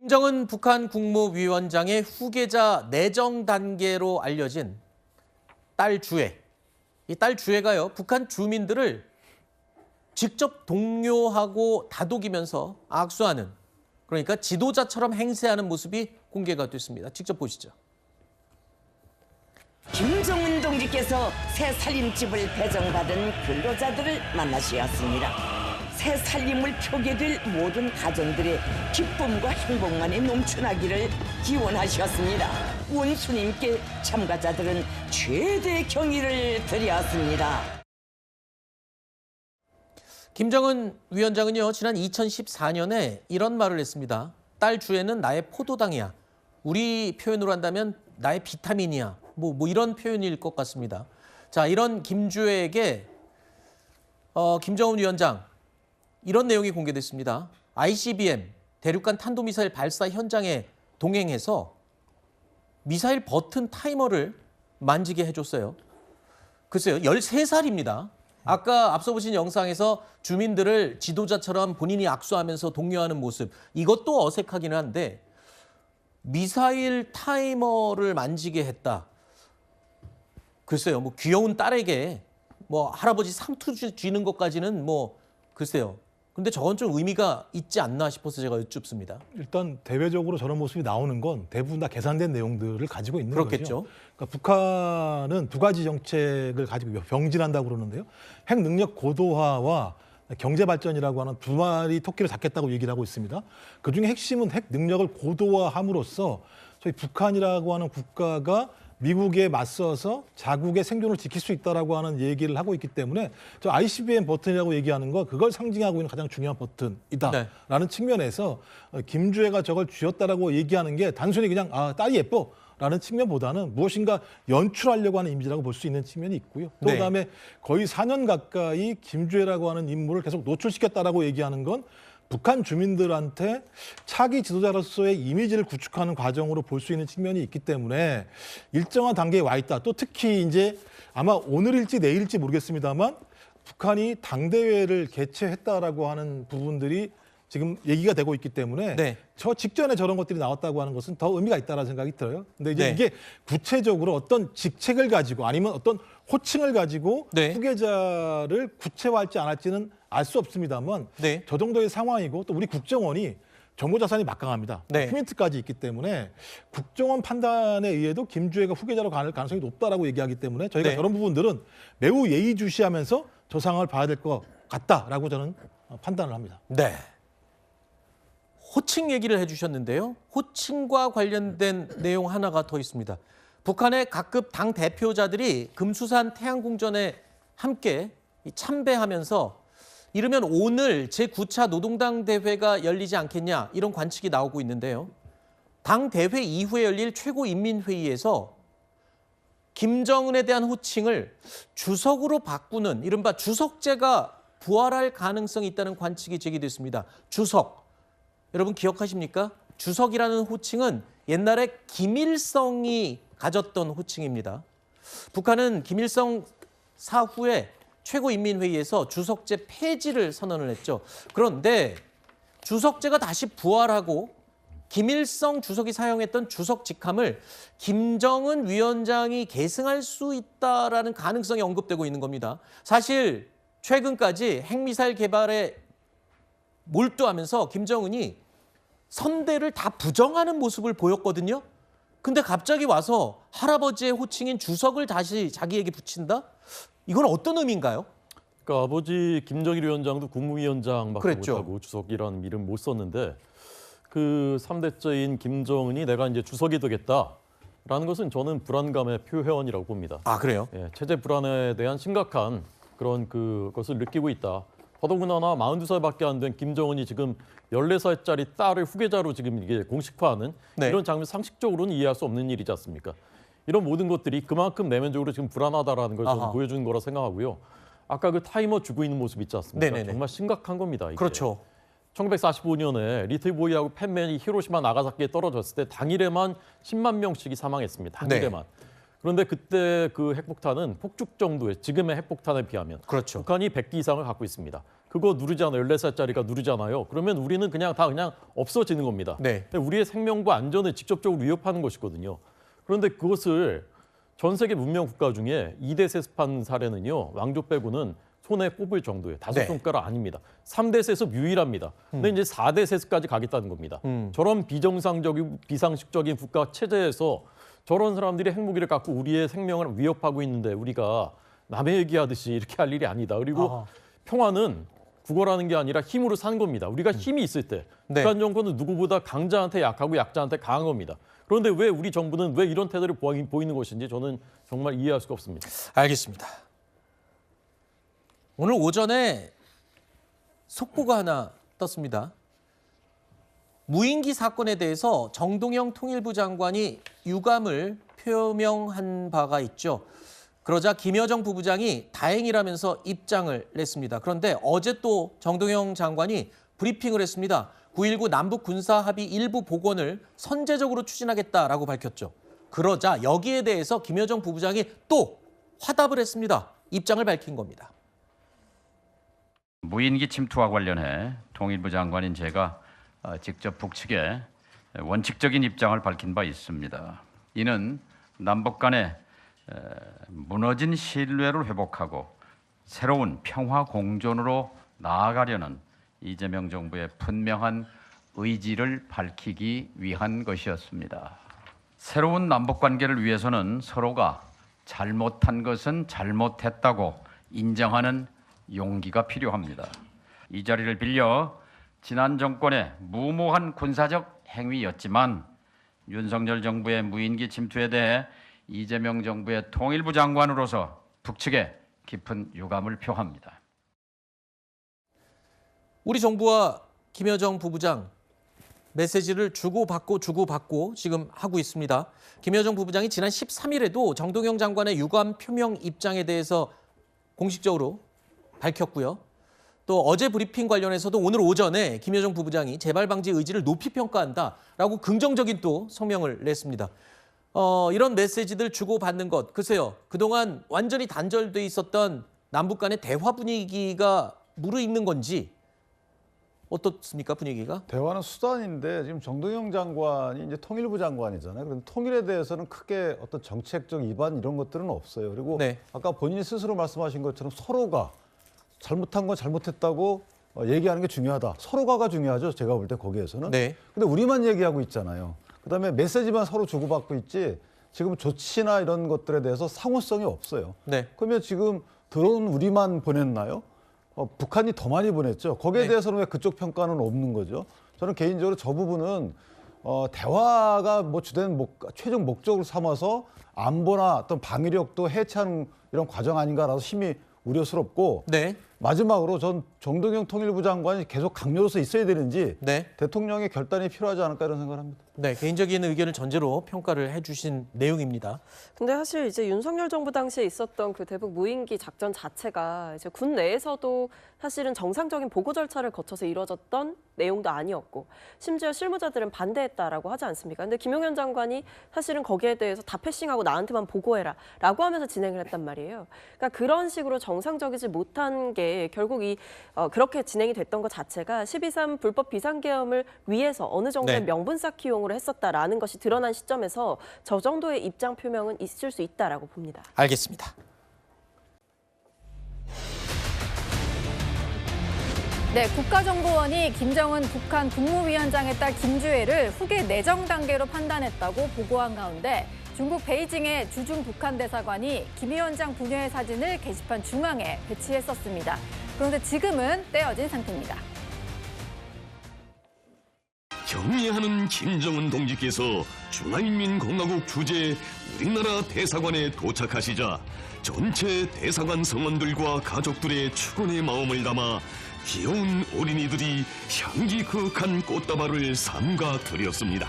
김정은 북한 국무위원장의 후계자 내정 단계로 알려진 딸 주애. 이 딸 주애가요, 북한 주민들을 직접 독려하고 다독이면서 악수하는, 그러니까 지도자처럼 행세하는 모습이 공개가 됐습니다. 직접 보시죠. 김정은 동지께서 새 살림집을 배정받은 근로자들을 만나셨습니다. 새 살림을 표게 될 모든 가정들의 기쁨과 행복만이 넘쳐나기를 기원하셨습니다. 원수님께 참가자들은 최대 경의를 드렸습니다. 김정은 위원장은요, 지난 2014년에 이런 말을 했습니다. 딸 주애는 나의 포도당이야. 우리 표현으로 한다면 나의 비타민이야. 뭐 이런 표현일 것 같습니다. 자, 이런 김주애에게 김정은 위원장 이런 내용이 공개됐습니다. ICBM 대륙간 탄도미사일 발사 현장에 동행해서 미사일 버튼 타이머를 만지게 해줬어요. 글쎄요, 13살입니다. 아까 앞서 보신 영상에서 주민들을 지도자처럼 본인이 악수하면서 독려하는 모습, 이것도 어색하기는 한데 미사일 타이머를 만지게 했다. 글쎄요, 뭐 귀여운 딸에게 뭐 할아버지 상투 쥐는 것까지는 뭐 글쎄요. 근데 저건 좀 의미가 있지 않나 싶어서 제가 여쭙습니다. 일단 대외적으로 저런 모습이 나오는 건 대부분 다 계산된 내용들을 가지고 있는 그렇겠죠. 거죠. 그러니까 북한은 두 가지 정책을 가지고 병진한다고 그러는데요. 핵 능력 고도화와 경제 발전이라고 하는 두 마리 토끼를 잡겠다고 얘기를 하고 있습니다. 그중에 핵심은 핵 능력을 고도화함으로써 저희 북한이라고 하는 국가가 미국에 맞서서 자국의 생존을 지킬 수 있다라고 하는 얘기를 하고 있기 때문에 저 ICBM 버튼이라고 얘기하는 거 그걸 상징하고 있는 가장 중요한 버튼이다라는 측면에서 김주애가 저걸 쥐었다라고 얘기하는 게 단순히 그냥 딸이 예뻐라는 측면보다는 무엇인가 연출하려고 하는 이미지라고 볼 수 있는 측면이 있고요. 또 그다음에 거의 4년 가까이 김주애라고 하는 인물을 계속 노출시켰다라고 얘기하는 건 북한 주민들한테 차기 지도자로서의 이미지를 구축하는 과정으로 볼 수 있는 측면이 있기 때문에 일정한 단계에 와 있다. 또 특히 이제 아마 오늘일지 내일일지 모르겠습니다만 북한이 당대회를 개최했다라고 하는 부분들이 지금 얘기가 되고 있기 때문에 저 직전에 저런 것들이 나왔다고 하는 것은 더 의미가 있다는 생각이 들어요. 근데 이제 이게 구체적으로 어떤 직책을 가지고 아니면 어떤 호칭을 가지고 후계자를 구체화할지 안 할지는 알 수 없습니다만 저 정도의 상황이고 또 우리 국정원이 정보자산이 막강합니다. 휴민트까지 있기 때문에 국정원 판단에 의해도 김주애가 후계자로 갈 가능성이 높다라고 얘기하기 때문에 저희가 저런 부분들은 매우 예의주시하면서 저 상황을 봐야 될 것 같다라고 저는 판단을 합니다. 네. 호칭 얘기를 해주셨는데요. 호칭과 관련된 내용 하나가 더 있습니다. 북한의 각급 당 대표자들이 금수산 태양궁전에 함께 참배하면서 이르면 오늘 제9차 노동당 대회가 열리지 않겠냐 이런 관측이 나오고 있는데요. 당 대회 이후에 열릴 최고인민회의에서 김정은에 대한 호칭을 주석으로 바꾸는 이른바 주석제가 부활할 가능성이 있다는 관측이 제기됐습니다. 주석. 여러분 기억하십니까? 주석이라는 호칭은 옛날에 김일성이 가졌던 호칭입니다. 북한은 김일성 사후에 최고인민회의에서 주석제 폐지를 선언을 했죠. 그런데 주석제가 다시 부활하고 김일성 주석이 사용했던 주석 직함을 김정은 위원장이 계승할 수 있다라는 가능성이 언급되고 있는 겁니다. 사실 최근까지 핵미사일 개발에 몰두하면서 김정은이 선대를 다 부정하는 모습을 보였거든요. 근데 갑자기 와서 할아버지의 호칭인 주석을 다시 자기에게 붙인다? 이건 어떤 의미인가요? 그러니까 아버지 김정일 위원장도 국무위원장밖에 그랬죠. 못하고 주석이라는 이름 못 썼는데 그 3대째인 김정은이 내가 이제 주석이 되겠다라는 것은 저는 불안감의 표현이라고 봅니다. 아, 그래요? 예, 체제 불안에 대한 심각한 그런 그것을 느끼고 있다. 더더군다나 42살밖에 안 된 김정은이 지금 14살짜리 딸을 후계자로 지금 이게 공식화하는 이런 장면 상식적으로는 이해할 수 없는 일이지 않습니까? 이런 모든 것들이 그만큼 내면적으로 지금 불안하다라는 걸 저는 보여주는 거라 생각하고요. 아까 그 타이머 주고 있는 모습 있지 않습니까? 정말 심각한 겁니다. 이게. 그렇죠. 1945년에 리틀보이하고 펜맨이 히로시마 나가사키에 떨어졌을 때 당일에만 10만 명씩이 사망했습니다. 당일에만. 그런데 그때 그 핵폭탄은 폭죽 정도의 지금의 핵폭탄에 비하면 그렇죠. 북한이 100기 이상을 갖고 있습니다. 그거 누르잖아요. 14살짜리가 누르잖아요. 그러면 우리는 그냥 없어지는 겁니다. 네. 우리의 생명과 안전을 직접적으로 위협하는 것이거든요. 그런데 그것을 전 세계 문명 국가 중에 2대 세습한 사례는요. 왕조 빼고는 손에 꼽을 정도예요. 5손가락 아닙니다. 3대 세습 유일합니다. 근데 이제 4대 세습까지 가겠다는 겁니다. 저런 비상식적인 국가 체제에서 저런 사람들이 핵무기를 갖고 우리의 생명을 위협하고 있는데 우리가 남의 얘기하듯이 이렇게 할 일이 아니다. 그리고 평화는 국어라는 게 아니라 힘으로 사는 겁니다. 우리가 힘이 있을 때 네. 북한 정권은 누구보다 강자한테 약하고 약자한테 강한 겁니다. 그런데 왜 우리 정부는 왜 이런 태도를 보이는 것인지 저는 정말 이해할 수가 없습니다. 알겠습니다. 오늘 오전에 속보가 하나 떴습니다. 무인기 사건에 대해서 정동영 통일부 장관이 유감을 표명한 바가 있죠. 그러자 김여정 부부장이 다행이라면서 입장을 냈습니다. 그런데 어제 또 정동영 장관이 브리핑을 했습니다. 9.19 남북 군사 합의 일부 복원을 선제적으로 추진하겠다라고 밝혔죠. 그러자 여기에 대해서 김여정 부부장이 또 화답을 했습니다. 입장을 밝힌 겁니다. 무인기 침투와 관련해 통일부 장관인 제가 직접 북측에 원칙적인 입장을 밝힌 바 있습니다. 이는 남북 간의 무너진 신뢰를 회복하고 새로운 평화 공존으로 나아가려는 이재명 정부의 분명한 의지를 밝히기 위한 것이었습니다. 새로운 남북 관계를 위해서는 서로가 잘못한 것은 잘못했다고 인정하는 용기가 필요합니다. 이 자리를 빌려 지난 정권의 무모한 군사적 행위였지만 윤석열 정부의 무인기 침투에 대해 이재명 정부의 통일부 장관으로서 북측에 깊은 유감을 표합니다. 우리 정부와 김여정 부부장 메시지를 주고받고 지금 하고 있습니다. 김여정 부부장이 지난 13일에도 정동영 장관의 유감 표명 입장에 대해서 공식적으로 밝혔고요. 또 어제 브리핑 관련해서도 오늘 오전에 김여정 부부장이 재발 방지 의지를 높이 평가한다라고 긍정적인 또 성명을 냈습니다. 이런 메시지들 주고받는 것, 글쎄요. 그동안 완전히 단절돼 있었던 남북 간의 대화 분위기가 무르익는 건지 어떻습니까, 분위기가? 대화는 수단인데 지금 정동영 장관이 이제 통일부 장관이잖아요. 그런데 통일에 대해서는 크게 어떤 정책적 위반 이런 것들은 없어요. 그리고 네. 아까 본인이 스스로 말씀하신 것처럼 서로가 잘못한 건 잘못했다고 얘기하는 게 중요하다. 서로가가 중요하죠. 제가 볼 때 거기에서는. 네. 근데 우리만 얘기하고 있잖아요. 그다음에 메시지만 서로 주고받고 있지 지금 조치나 이런 것들에 대해서 상호성이 없어요. 네. 그러면 지금 드론 우리만 보냈나요? 북한이 더 많이 보냈죠. 거기에 네. 대해서는 왜 그쪽 평가는 없는 거죠? 저는 개인적으로 저 부분은 대화가 뭐 주된 최종 목적을 삼아서 안보나 어떤 방위력도 해체하는 이런 과정 아닌가라서 심히 우려스럽고 네. 마지막으로 전 정동영 통일부 장관이 계속 강요로서 있어야 되는지 네. 대통령의 결단이 필요하지 않을까 이런 생각을 합니다. 네, 개인적인 의견을 전제로 평가를 해주신 내용입니다. 근데 사실 이제 윤석열 정부 당시에 있었던 그 대북 무인기 작전 자체가 이제 군 내에서도 사실은 정상적인 보고 절차를 거쳐서 이루어졌던 내용도 아니었고 심지어 실무자들은 반대했다라고 하지 않습니까? 근데 김용현 장관이 사실은 거기에 대해서 다 패싱하고 나한테만 보고해라라고 하면서 진행을 했단 말이에요. 그러니까 그런 식으로 정상적이지 못한 게 결국 그렇게 진행이 됐던 것 자체가 12.3 불법 비상계엄을 위해서 어느 정도의 네. 명분 쌓기 용으로 했었다라는 것이 드러난 시점에서 저 정도의 입장 표명은 있을 수 있다라고 봅니다. 알겠습니다. 네, 국가정보원이 김정은 북한 국무위원장의 딸 김주애를 후계 내정 단계로 판단했다고 보고한 가운데 중국 베이징의 주중 북한 대사관이 김 위원장 부녀의 사진을 게시판 중앙에 배치했었습니다. 그런데 지금은 떼어진 상태입니다. 경의하는 김정은 동지께서 중화인민공화국 주재 우리나라 대사관에 도착하시자 전체 대사관 성원들과 가족들의 축원의 마음을 담아 귀여운 어린이들이 향기 그윽한 꽃다발을 삼가 드렸습니다.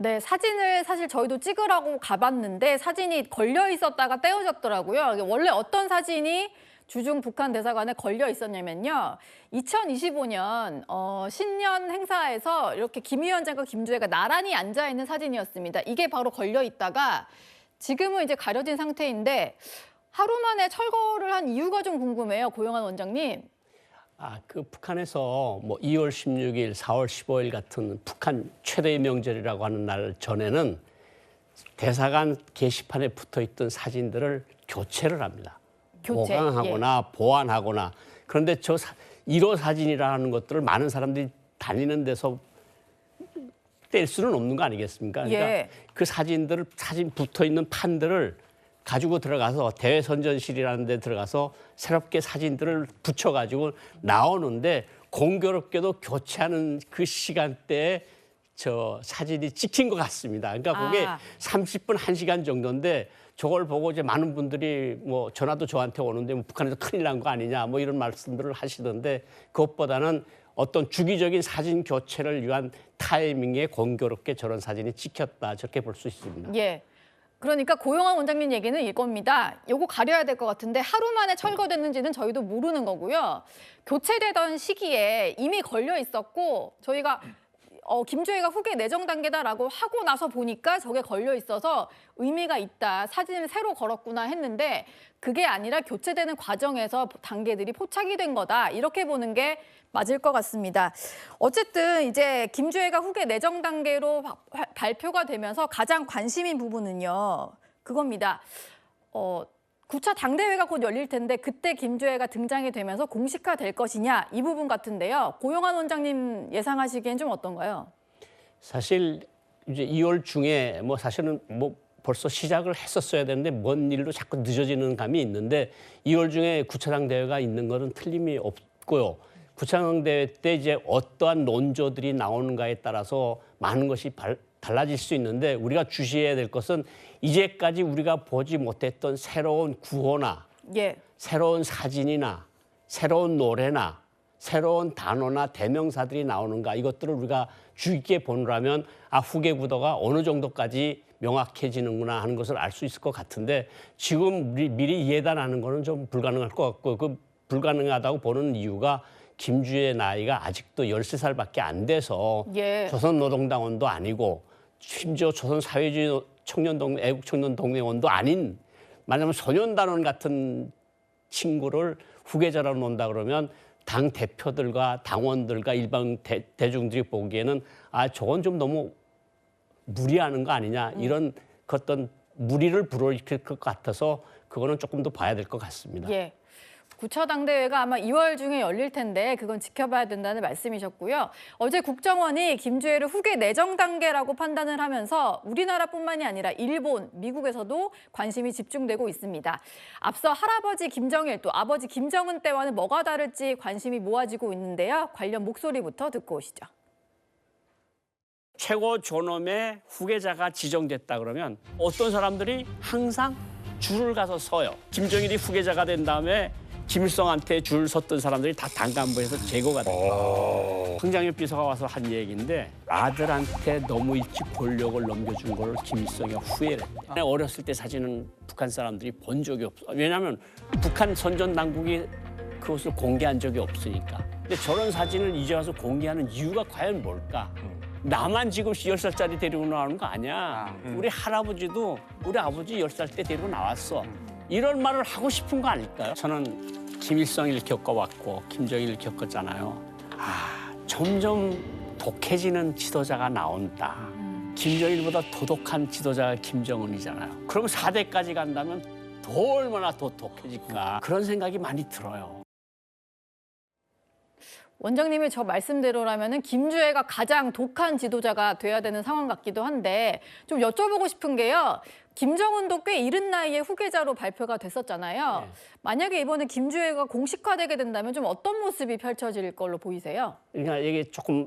네, 사진을 사실 저희도 찍으라고 가봤는데 사진이 걸려 있었다가 떼어졌더라고요. 원래 어떤 사진이 주중 북한 대사관에 걸려 있었냐면요. 2025년 신년 행사에서 이렇게 김 위원장과 김주애가 나란히 앉아 있는 사진이었습니다. 이게 바로 걸려 있다가 지금은 이제 가려진 상태인데 하루 만에 철거를 한 이유가 좀 궁금해요. 고영한 원장님. 그 북한에서 뭐 2월 16일, 4월 15일 같은 북한 최대의 명절이라고 하는 날 전에는 대사관 게시판에 붙어 있던 사진들을 교체를 합니다. 보강하거나 보완하거나. 그런데 저 1호 사진이라는 것들을 많은 사람들이 다니는 데서 뗄 수는 없는 거 아니겠습니까? 그러니까 그 사진 붙어 있는 판들을 가지고 들어가서 대외선전실이라는 데 들어가서 새롭게 사진들을 붙여가지고 나오는데 공교롭게도 교체하는 그 시간대에 저 사진이 찍힌 것 같습니다. 그러니까 그게 30분, 1시간 정도인데 저걸 보고 이제 많은 분들이 뭐 전화도 저한테 오는데 뭐 북한에서 큰일 난 거 아니냐 뭐 이런 말씀들을 하시던데 그것보다는 어떤 주기적인 사진 교체를 위한 타이밍에 공교롭게 저런 사진이 찍혔다 저렇게 볼 수 있습니다. 예. 그러니까 고영한 원장님 얘기는 이겁니다. 요거 가려야 될 것 같은데 하루 만에 철거됐는지는 저희도 모르는 거고요. 교체되던 시기에 이미 걸려 있었고 저희가 김주애가 후계 내정 단계다라고 하고 나서 보니까 저게 걸려 있어서 의미가 있다. 사진을 새로 걸었구나 했는데 그게 아니라 교체되는 과정에서 단계들이 포착이 된 거다. 이렇게 보는 게 맞을 것 같습니다. 어쨌든 이제 김주애가 후계 내정 단계로 발표가 되면서 가장 관심인 부분은요. 그겁니다. 9차 당대회가 곧 열릴 텐데 그때 김주애가 등장이 되면서 공식화될 것이냐 이 부분 같은데요. 고영한 원장님 예상하시기엔 좀 어떤가요? 사실 이제 2월 중에 뭐 사실은 뭐 벌써 시작을 했었어야 되는데 뭔 일로 자꾸 늦어지는 감이 있는데 2월 중에 9차 당대회가 있는 것은 틀림이 없고요. 9차 당대회 때 이제 어떠한 논조들이 나오는가에 따라서 많은 것이 달라질 수 있는데 우리가 주시해야 될 것은 이제까지 우리가 보지 못했던 새로운 구호나 새로운 사진이나 새로운 노래나 새로운 단어나 대명사들이 나오는가 이것들을 우리가 주의 깊게 보느라면 후계 구도가 어느 정도까지 명확해지는구나 하는 것을 알 수 있을 것 같은데 지금 미리 예단하는 거는 좀 불가능할 것 같고 그 불가능하다고 보는 이유가 김주애 나이가 아직도 13살밖에 안 돼서 조선노동당원도 아니고 심지어 조선사회주의 애국청년동맹원도 아닌 말하자면 소년단원 같은 친구를 후계자라고 놓는다 그러면 당 대표들과 당원들과 일반 대중들이 보기에는 저건 좀 너무 무리하는 거 아니냐 이런 어떤 무리를 불러일으킬 것 같아서 그거는 조금 더 봐야 될 것 같습니다. 9차 당대회가 아마 2월 중에 열릴 텐데 그건 지켜봐야 된다는 말씀이셨고요. 어제 국정원이 김주애를 후계 내정 단계라고 판단을 하면서 우리나라뿐만이 아니라 일본, 미국에서도 관심이 집중되고 있습니다. 앞서 할아버지 김정일 또 아버지 김정은 때와는 뭐가 다를지 관심이 모아지고 있는데요. 관련 목소리부터 듣고 오시죠. 최고 존엄의 후계자가 지정됐다 그러면 어떤 사람들이 항상 줄을 가서 서요. 김정일이 후계자가 된 다음에 김일성한테 줄 섰던 사람들이 다 당간부에서 제거가 됐다. 황장엽 비서가 와서 한 얘기인데 아들한테 너무 일찍 권력을 넘겨준 걸 김일성이 후회를 했대. 어렸을 때 사진은 북한 사람들이 본 적이 없어. 왜냐하면 북한 선전 당국이 그것을 공개한 적이 없으니까. 근데 저런 사진을 이제 와서 공개하는 이유가 과연 뭘까? 나만 지금 10살짜리 데리고 나오는 거 아니야. 우리 할아버지도 우리 아버지 10살 때 데리고 나왔어. 이런 말을 하고 싶은 거 아닐까요? 저는 김일성을 겪어왔고 김정일을 겪었잖아요. 점점 독해지는 지도자가 나온다. 김정일보다 도독한 지도자가 김정은이잖아요. 그럼 4대까지 간다면 더 얼마나 더 독해질까. 그런 생각이 많이 들어요. 원장님이 저 말씀대로라면 김주애가 가장 독한 지도자가 돼야 되는 상황 같기도 한데 좀 여쭤보고 싶은 게요. 김정은도 꽤 이른 나이에 후계자로 발표가 됐었잖아요. 만약에 이번에 김주애가 공식화되게 된다면 좀 어떤 모습이 펼쳐질 걸로 보이세요? 그러니까 이게 조금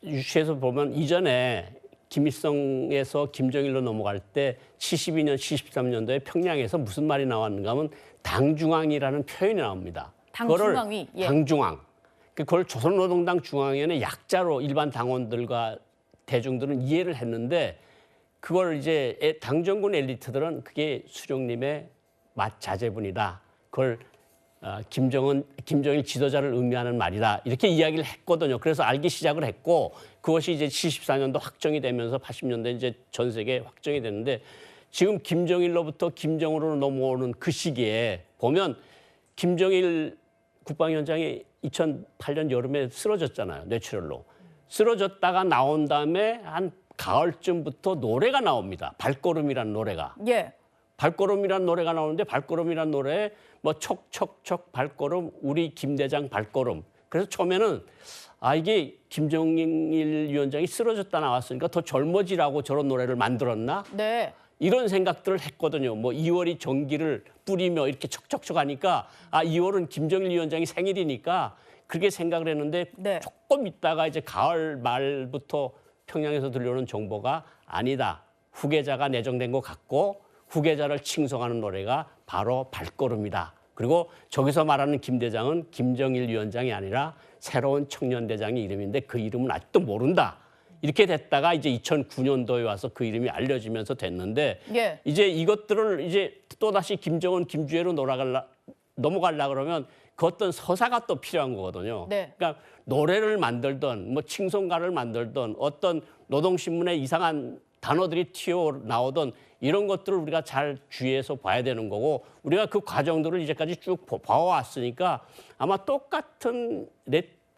유추해서 보면 이전에 김일성에서 김정일로 넘어갈 때 72년, 73년도에 평양에서 무슨 말이 나왔는가 하면 당중앙이라는 표현이 나옵니다. 당중앙위? 당중앙. 그걸 조선노동당 중앙위원회 약자로 일반 당원들과 대중들은 이해를 했는데 그걸 이제 당정군 엘리트들은 그게 수령님의 자제분이다. 그걸 김정일 지도자를 의미하는 말이다. 이렇게 이야기를 했거든요. 그래서 알기 시작을 했고 그것이 이제 74년도 확정이 되면서 80년대 이제 전 세계에 확정이 됐는데 지금 김정일로부터 김정으로 넘어오는 그 시기에 보면 김정일 국방위원장이 2008년 여름에 쓰러졌잖아요. 뇌출혈로. 쓰러졌다가 나온 다음에 한 가을쯤부터 노래가 나옵니다. 발걸음이라는 노래가. 예. 발걸음이라는 노래가 나오는데 발걸음이라는 노래에 뭐 척척척 발걸음 우리 김대장 발걸음. 그래서 처음에는 이게 김정일 위원장이 쓰러졌다 나왔으니까 더 젊어지라고 저런 노래를 만들었나? 네. 이런 생각들을 했거든요. 뭐 2월이 전기를 뿌리며 이렇게 척척척 하니까 2월은 김정일 위원장이 생일이니까 그렇게 생각을 했는데 네. 조금 있다가 이제 가을 말부터 평양에서 들려오는 정보가 아니다. 후계자가 내정된 것 같고 후계자를 칭송하는 노래가 바로 발걸음이다. 그리고 저기서 말하는 김대장은 김정일 위원장이 아니라 새로운 청년대장의 이름인데 그 이름은 아직도 모른다. 이렇게 됐다가 이제 2009년도에 와서 그 이름이 알려지면서 됐는데 예. 이제 이것들을 이제 또다시 김정은, 김주애로 넘어가려 그러면 그 어떤 서사가 또 필요한 거거든요. 네. 그러니까 노래를 만들던 뭐 칭송가를 만들던 어떤 노동신문에 이상한 단어들이 튀어나오던 이런 것들을 우리가 잘 주의해서 봐야 되는 거고 우리가 그 과정들을 이제까지 쭉 봐왔으니까 아마 똑같은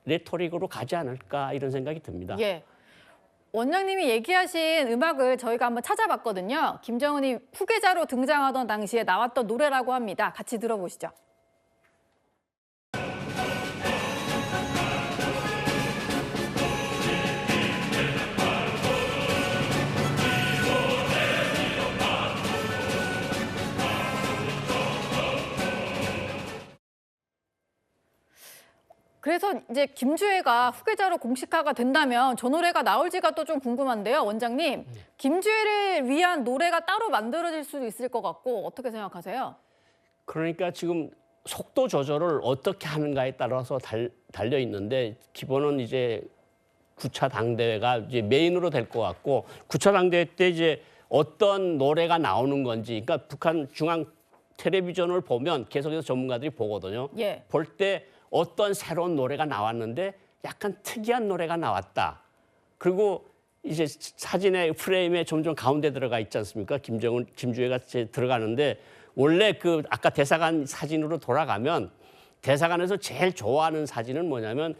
레토릭으로 가지 않을까 이런 생각이 듭니다. 예. 원장님이 얘기하신 음악을 저희가 한번 찾아봤거든요. 김정은이 후계자로 등장하던 당시에 나왔던 노래라고 합니다. 같이 들어보시죠. 그래서 이제 김주애가 후계자로 공식화가 된다면 저 노래가 나올지가 또 좀 궁금한데요. 원장님, 김주애를 위한 노래가 따로 만들어질 수도 있을 것 같고 어떻게 생각하세요? 그러니까 지금 속도 조절을 어떻게 하는가에 따라서 달려 있는데 기본은 이제 9차 당대회가 이제 메인으로 될 것 같고 9차 당대회 때 이제 어떤 노래가 나오는 건지 그러니까 북한 중앙 텔레비전을 보면 계속해서 전문가들이 보거든요. 예. 볼 때 어떤 새로운 노래가 나왔는데 약간 특이한 노래가 나왔다. 그리고 이제 사진의 프레임에 점점 가운데 들어가 있지 않습니까? 김주애가 들어가는데 원래 그 아까 대사관 사진으로 돌아가면 대사관에서 제일 좋아하는 사진은 뭐냐면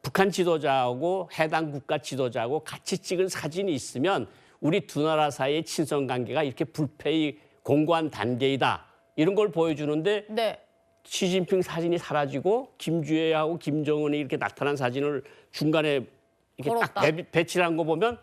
북한 지도자하고 해당 국가 지도자하고 같이 찍은 사진이 있으면 우리 두 나라 사이의 친선 관계가 이렇게 불패의 공고한 단계이다. 이런 걸 보여주는데 네. 시진핑 사진이 사라지고 김주애하고 김정은이 이렇게 나타난 사진을 중간에 이렇게 딱 배치를 한 거 보면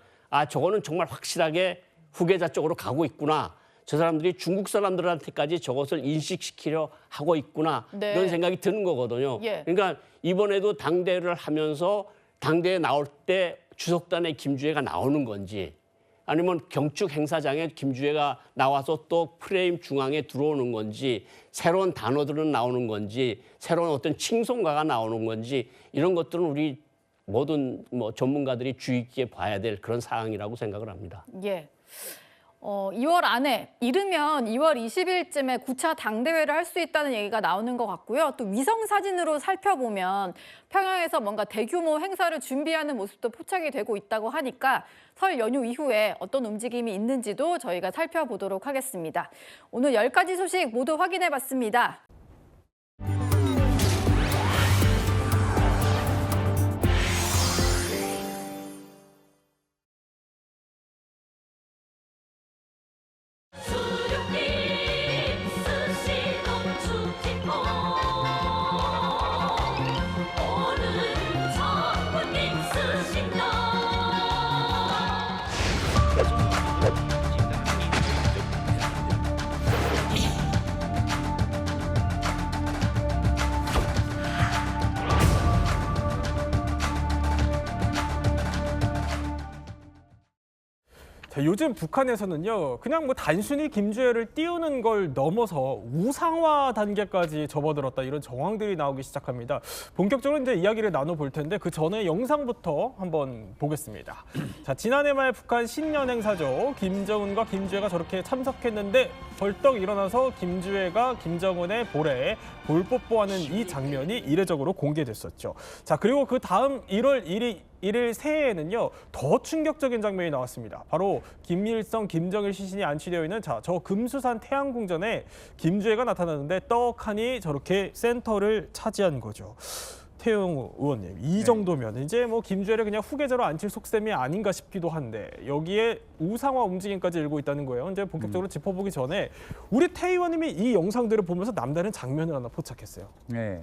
저거는 정말 확실하게 후계자 쪽으로 가고 있구나. 저 사람들이 중국 사람들한테까지 저것을 인식시키려 하고 있구나. 네. 이런 생각이 드는 거거든요. 예. 그러니까 이번에도 당대회를 하면서 당대회 나올 때 주석단에 김주애가 나오는 건지 아니면 경축 행사장에 김주애가 나와서 또 프레임 중앙에 들어오는 건지 새로운 단어들은 나오는 건지 새로운 어떤 칭송가가 나오는 건지 이런 것들은 우리 모든 전문가들이 주의 깊게 봐야 될 그런 사항이라고 생각을 합니다. 예. 2월 안에 이르면 2월 20일쯤에 9차 당대회를 할 수 있다는 얘기가 나오는 것 같고요. 또 위성 사진으로 살펴보면 평양에서 뭔가 대규모 행사를 준비하는 모습도 포착이 되고 있다고 하니까 설 연휴 이후에 어떤 움직임이 있는지도 저희가 살펴보도록 하겠습니다. 오늘 10가지 소식 모두 확인해봤습니다. 자, 요즘 북한에서는요, 그냥 뭐 단순히 김주애를 띄우는 걸 넘어서 우상화 단계까지 접어들었다 이런 정황들이 나오기 시작합니다. 본격적으로 이제 이야기를 나눠볼 텐데 그 전에 영상부터 한번 보겠습니다. 자, 지난해 말 북한 신년 행사죠. 김정은과 김주애가 저렇게 참석했는데 벌떡 일어나서 김주애가 김정은의 볼에 볼 뽀뽀하는 이 장면이 이례적으로 공개됐었죠. 자, 그리고 그 다음 1월 1일 새해에는요, 더 충격적인 장면이 나왔습니다. 바로 김일성, 김정일 시신이 안치되어 있는 저 금수산 태양궁전에 김주애가 나타나는데 떡하니 저렇게 센터를 차지한 거죠. 태용 의원님, 이 정도면 이제 뭐 김주애를 그냥 후계자로 앉힐 속셈이 아닌가 싶기도 한데 여기에 우상화 움직임까지 일고 있다는 거예요. 이제 본격적으로 짚어보기 전에 우리 태 의원님이 이 영상들을 보면서 남다른 장면을 하나 포착했어요. 네.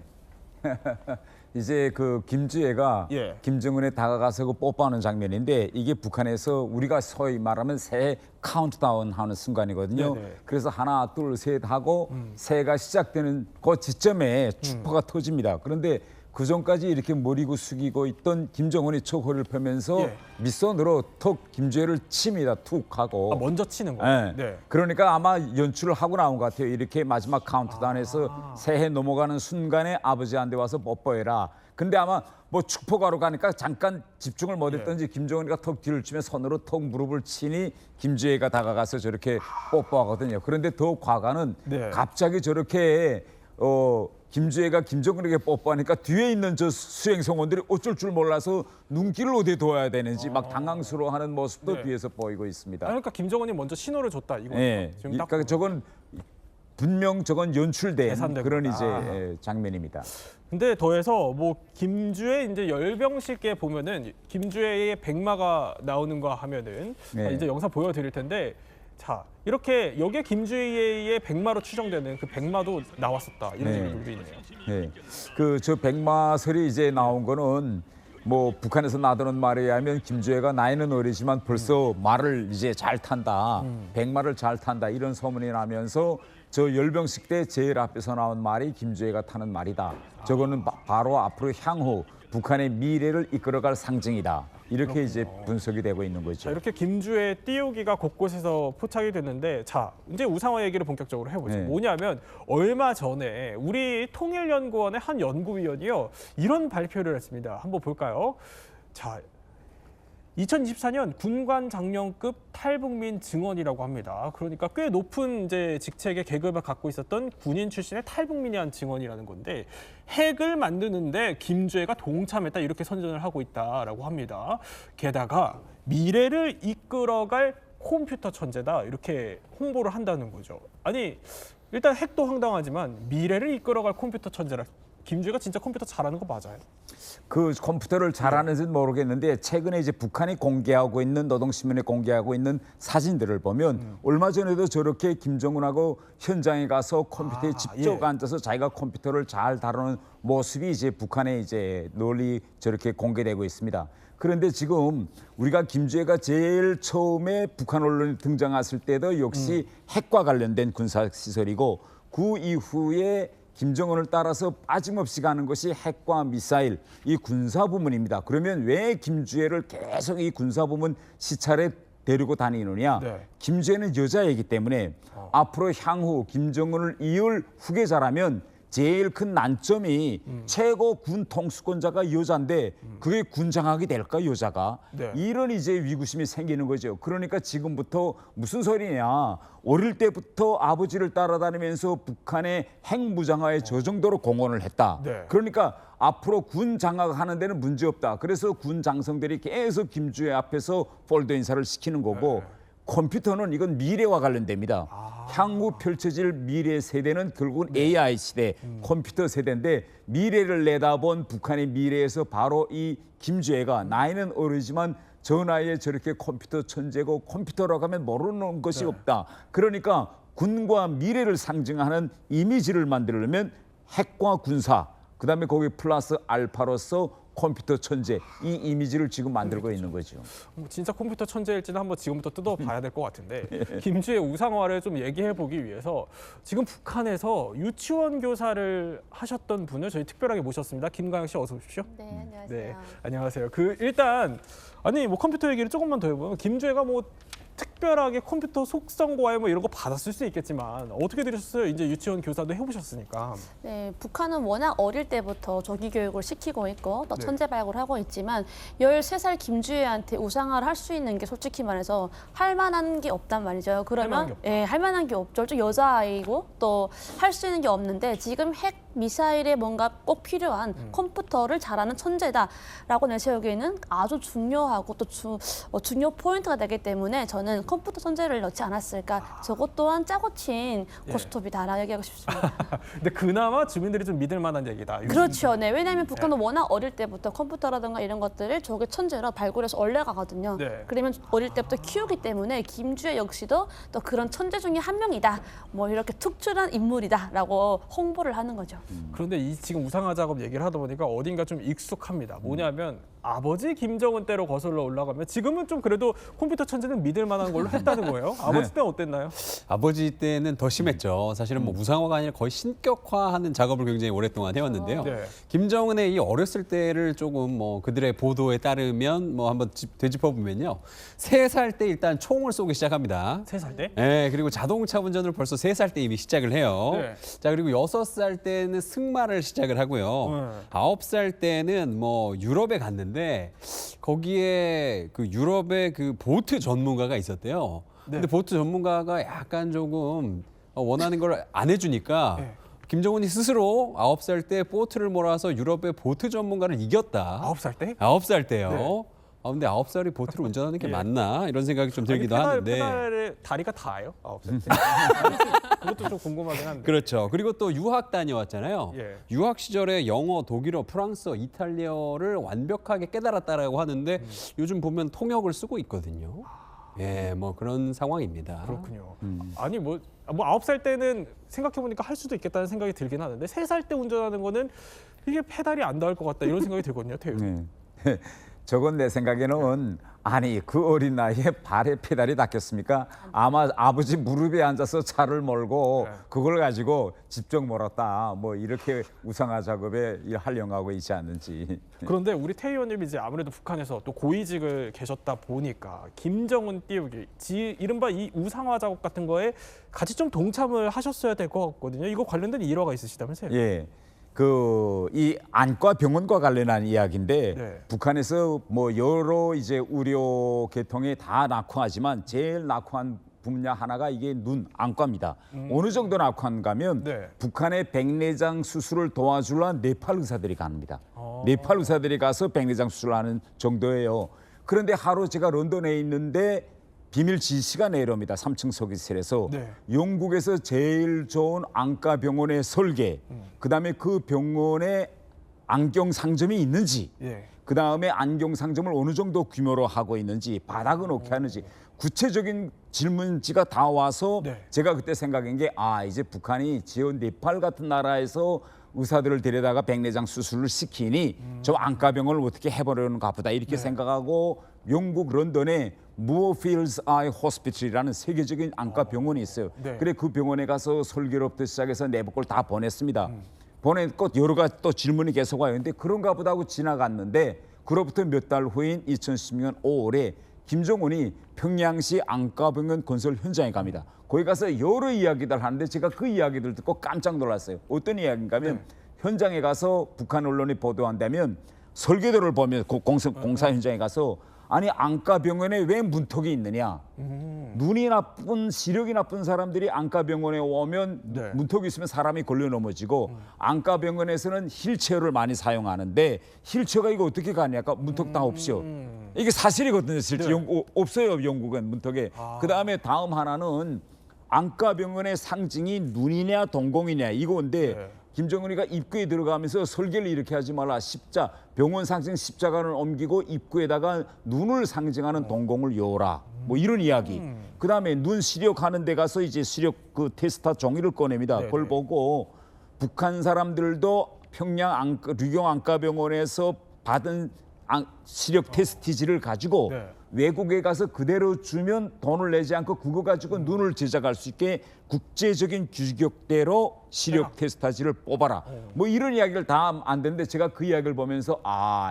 이제 그 김주애가 김정은에 다가가서 그 뽀뽀하는 장면인데 이게 북한에서 우리가 소위 말하면 새해 카운트다운 하는 순간이거든요. 그래서 하나, 둘, 셋 하고 새해가 시작되는 그 지점에 축포가 터집니다. 그런데 그 전까지 이렇게 머리고 숙이고 있던 김정은이 초코를 펴면서 밑손으로 턱 김주애를 칩니다. 툭 하고. 먼저 치는 거예요? 네. 그러니까 아마 연출을 하고 나온 것 같아요. 이렇게 마지막 카운트다운에서 새해 넘어가는 순간에 아버지한테 와서 뽀뽀해라. 근데 아마 뭐 축포가로 가니까 잠깐 집중을 못했던지 김정은이가 턱 뒤를 치며 손으로 턱 무릎을 치니 김주애가 다가가서 저렇게 뽀뽀하거든요. 그런데 더 과가는 갑자기 저렇게 김주애가 김정은에게 뽀뽀하니까 뒤에 있는 저 수행성원들이 어쩔 줄 몰라서 눈길을 어디에 둬야 되는지 막 당황스러워하는 모습도 뒤에서 보이고 있습니다. 그러니까 김정은이 먼저 신호를 줬다 이거. 지금 그러니까 저건 분명 저건 연출된 그런 이제 장면입니다. 근데 더해서 뭐 김주애 이제 열병식에 보면은 김주애의 백마가 나오는 거 하면은 이제 영상 보여드릴 텐데. 자, 이렇게 여기에 김주애의 백마로 추정되는 그 백마도 나왔었다 이런 얘기도 있네요. 네, 그 저 백마설이 이제 나온 거는 뭐 북한에서 나도는 말에 의하면 김주애가 나이는 어리지만 벌써 말을 이제 잘 탄다, 백마를 잘 탄다 이런 소문이 나면서 저 열병식 때 제일 앞에서 나온 말이 김주애가 타는 말이다. 저거는 바로 앞으로 향후 북한의 미래를 이끌어갈 상징이다. 이렇게 이제 분석이 되고 있는 거죠. 자, 이렇게 김주애 띄우기가 곳곳에서 포착이 됐는데 자, 이제 우상화 얘기를 본격적으로 해보죠. 뭐냐면 얼마 전에 우리 통일연구원의 한 연구위원이요. 이런 발표를 했습니다. 한번 볼까요? 자, 2024년 군관 장령급 탈북민 증언이라고 합니다. 그러니까 꽤 높은 이제 직책의 계급을 갖고 있었던 군인 출신의 탈북민이 한 증언이라는 건데 핵을 만드는데 김주애가 동참했다 이렇게 선전을 하고 있다라고 합니다. 게다가 미래를 이끌어갈 컴퓨터 천재다 이렇게 홍보를 한다는 거죠. 아니 일단 핵도 황당하지만 미래를 이끌어갈 컴퓨터 천재라. 김주애가 진짜 컴퓨터 잘하는 거 맞아요? 그 컴퓨터를 잘하는지는 모르겠는데 최근에 이제 북한이 공개하고 있는 노동신문에 공개하고 있는 사진들을 보면 얼마 전에도 저렇게 김정은하고 현장에 가서 컴퓨터에 직접 앉아서 자기가 컴퓨터를 잘 다루는 모습이 이제 북한에 이제 널리 저렇게 공개되고 있습니다. 그런데 지금 우리가 김주애가 제일 처음에 북한 언론에 등장했을 때도 역시 핵과 관련된 군사시설이고 그 이후에 김정은을 따라서 빠짐없이 가는 것이 핵과 미사일, 이 군사 부문입니다. 그러면 왜 김주애를 계속 이 군사 부문 시찰에 데리고 다니느냐? 김주애는 여자이기 때문에 앞으로 향후 김정은을 이을 후계자라면 제일 큰 난점이 최고 군 통수권자가 여자인데 그게 군장악이 될까 여자가? 이런 이제 위구심이 생기는 거죠. 그러니까 지금부터 무슨 소리냐? 어릴 때부터 아버지를 따라다니면서 북한의 핵무장화에 저 정도로 공헌을 했다. 그러니까 앞으로 군 장악하는 데는 문제 없다. 그래서 군 장성들이 계속 김주애 앞에서 폴더 인사를 시키는 거고 컴퓨터는 이건 미래와 관련됩니다. 향후 펼쳐질 미래 세대는 결국은 AI 시대, 컴퓨터 세대인데 미래를 내다본 북한의 미래에서 바로 이 김주애가 나이는 어리지만 저 나이에 저렇게 컴퓨터 천재고 컴퓨터라고 하면 모르는 것이 없다. 그러니까 군과 미래를 상징하는 이미지를 만들려면 핵과 군사, 그다음에 거기 플러스 알파로서 컴퓨터 천재 이 이미지를 지금 만들고 있는 거죠. 진짜 컴퓨터 천재일지는 한번 지금부터 뜯어봐야 될 것 같은데 김주애 우상화를 좀 얘기해보기 위해서 지금 북한에서 유치원 교사를 하셨던 분을 저희 특별하게 모셨습니다. 김가영 씨 어서 오십시오. 네, 안녕하세요. 네, 안녕하세요. 그 일단 아니 뭐 컴퓨터 얘기를 조금만 더 해보면 김주애가 뭐 특별하게 컴퓨터 속성고와의 뭐 이런 거 받았을 수 있겠지만 어떻게 들으셨어요? 이제 유치원 교사도 해보셨으니까. 네, 북한은 워낙 어릴 때부터 조기 교육을 시키고 있고 또 네. 천재발굴을 하고 있지만 13살 김주혜한테 우상화를 할 수 있는 게 솔직히 말해서 할 만한 게 없단 말이죠. 그러면 할 만한 게 없죠. 좀 여자아이고 또 할 수 있는 게 없는데 지금 핵 미사일에 뭔가 꼭 필요한 컴퓨터를 잘하는 천재다라고 내세우기에는 아주 중요하고 또 중요 포인트가 되기 때문에 저는 컴퓨터 천재를 넣지 않았을까. 저것 또한 짜고 친 고스톱이다라고 얘기하고 싶습니다. 근데 그나마 주민들이 좀 믿을 만한 얘기다. 그렇죠. 네. 왜냐하면 북한은 워낙 어릴 때부터 컴퓨터라든가 이런 것들을 조기 천재로 발굴해서 올려가거든요. 네. 그러면 어릴 때부터 키우기 때문에 김주혜 역시도 또 그런 천재 중에 한 명이다. 뭐 이렇게 특출한 인물이다라고 홍보를 하는 거죠. 그런데 이 지금 우상화 작업 얘기를 하다 보니까 어딘가 좀 익숙합니다. 뭐냐면 아버지 김정은 때로 거슬러 올라가면 지금은 좀 그래도 컴퓨터 천재는 믿을 만한 걸로 했다는 거예요. 아버지 때는 어땠나요? 아버지 때는 더 심했죠. 사실은 뭐 우상화가 아니라 거의 신격화하는 작업을 굉장히 오랫동안 해왔는데요. 네. 김정은의 이 어렸을 때를 조금 뭐 그들의 보도에 따르면 뭐 한번 되짚어 보면요. 3살 때 일단 총을 쏘기 시작합니다. 3살 때? 네, 그리고 자동차 운전을 벌써 3살 때 이미 시작을 해요. 네. 자, 그리고 6살 때는 승마를 시작을 하고요. 9살 때는 뭐 유럽에 갔는데 거기에 그 유럽의 그 보트 전문가가 있었대요. 근데 보트 전문가가 약간 조금 원하는 걸 안 해주니까 김정은이 스스로 9살 때 보트를 몰아서 유럽의 보트 전문가를 이겼다. 9살 때? 9살 때요. 네. 근데 9살이 보트를 운전하는 게 맞나? 이런 생각이 좀 들기도 하는데. 페달에 다리가 닿아요? 9살 때? 그것도 좀 궁금하긴 한데. 그렇죠. 그리고 또 유학 다녀왔잖아요. 예. 유학 시절에 영어, 독일어, 프랑스어, 이탈리아어를 완벽하게 깨달았다라고 하는데 요즘 보면 통역을 쓰고 있거든요. 예, 뭐 그런 상황입니다. 그렇군요. 아니 뭐 9살 때는 생각해보니까 할 수도 있겠다는 생각이 들긴 하는데 3살 때 운전하는 거는 이게 페달이 안 닿을 것 같다 이런 생각이 들거든요. 태우. 네. 저건 내 생각에는 아니 그 어린 나이에 발에 페달이 닿겠습니까? 아마 아버지 무릎에 앉아서 차를 몰고 그걸 가지고 직접 몰았다. 뭐 이렇게 우상화 작업에 활용하고 있지 않는지. 그런데 우리 태 의원님이 이제 아무래도 북한에서 또 고위직을 계셨다 보니까 김정은 띄우기, 이른바 이 우상화 작업 같은 거에 같이 좀 동참을 하셨어야 될 것 같거든요. 이거 관련된 일화가 있으시다면서요? 예. 이 안과 병원과 관련한 이야기인데 북한에서 뭐 여러 이제 의료 계통에 다 낙후하지만 제일 낙후한 분야 하나가 이게 눈 안과입니다. 어느 정도 낙후한가면 북한의 백내장 수술을 도와주려 네팔 의사들이 갑니다. 네팔 의사들이 가서 백내장 수술을 하는 정도예요. 그런데 하루 제가 런던에 있는데 비밀 지시가 내려옵니다. 3층 소기실에서 영국에서 제일 좋은 안과 병원의 설계, 그다음에 그 병원에 안경 상점이 있는지, 그다음에 안경 상점을 어느 정도 규모로 하고 있는지, 바닥은 어떻게 하는지 구체적인 질문지가 다 와서 제가 그때 생각한 게 이제 북한이 지원 네팔 같은 나라에서 의사들을 데려다가 백내장 수술을 시키니 저 안과병원을 어떻게 해보려는가 보다 이렇게 생각하고 영국 런던에 무어필드 아이 호스피털이라는 세계적인 안과 병원이 있어요. 그래 그 병원에 가서 설계로부터 시작해서 내부 걸 다 보냈습니다. 보냈고 여러 가지 또 질문이 계속 와요. 근데 그런가 보다 하고 지나갔는데 그로부터 몇 달 후인 2016년 5월에 김정은이 평양시 안과병원 건설 현장에 갑니다. 거기 가서 여러 이야기들 하는데 제가 그 이야기들 듣고 깜짝 놀랐어요. 어떤 이야기인가 하면 현장에 가서 북한 언론이 보도한다면 설계도를 보면 공사 현장에 가서 아니 안과병원에 왜 문턱이 있느냐. 눈이 나쁜 시력이 나쁜 사람들이 안과병원에 오면 문턱이 있으면 사람이 걸려 넘어지고 안과병원에서는 휠체어를 많이 사용하는데 휠체어가 이거 어떻게 가냐니까 문턱 다 없죠. 이게 사실이거든요. 실제 없어요. 영국은 문턱에. 그다음에 다음 하나는 안과병원의 상징이 눈이냐 동공이냐 이건데 김정은이가 입구에 들어가면서 설계를 이렇게 하지 말라. 병원 상징 십자가를 옮기고 입구에다가 눈을 상징하는 동공을 여라. 뭐 이런 이야기. 그다음에 눈 시력하는 데 가서 이제 시력 그 테스트 종이를 꺼냅니다. 그걸 보고 북한 사람들도 평양 류경 안과병원에서 받은 시력 테스트지를 가지고 네. 외국에 가서 그대로 주면 돈을 내지 않고 그거 가지고 눈을 제작할 수 있게 국제적인 규격대로 시력 테스트지를 뽑아라. 뭐 이런 이야기를 다 안 되는데 제가 그 이야기를 보면서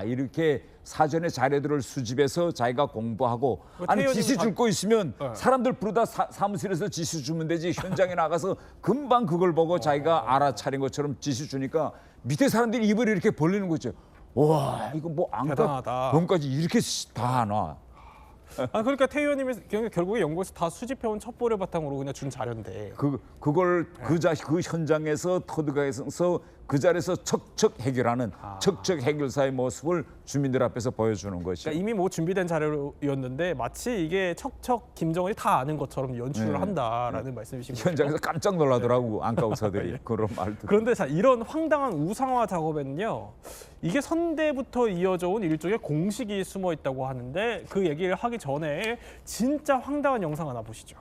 이렇게 사전에 자료들을 수집해서 자기가 공부하고 아니 지시 줄 거 있으면 사람들 부르다 사무실에서 지시 주면 되지 현장에 나가서 금방 그걸 보고 자기가 알아차린 것처럼 지시 주니까 밑에 사람들이 입을 이렇게 벌리는 거죠. 와 이거 뭐 안과 병까지 이렇게 다 하나. 그러니까 태 의원님이 결국에 연구에서 다 수집해온 첩보를 바탕으로 그냥 준 자료인데 그걸 그 현장에서 터득해서 그 자리에서 척척 해결하는 척척 해결사의 모습을 주민들 앞에서 보여주는 것이. 그러니까 이미 뭐 준비된 자료였는데 마치 이게 척척 김정은이 다 아는 것처럼 연출을 한다라는 말씀이신 거죠. 현장에서 깜짝 놀라더라고 안과 의사들이 그런 말 듣고. 그런데 자, 이런 황당한 우상화 작업에는요. 이게 선대부터 이어져 온 일종의 공식이 숨어 있다고 하는데 그 얘기를 하기 전에 진짜 황당한 영상 하나 보시죠.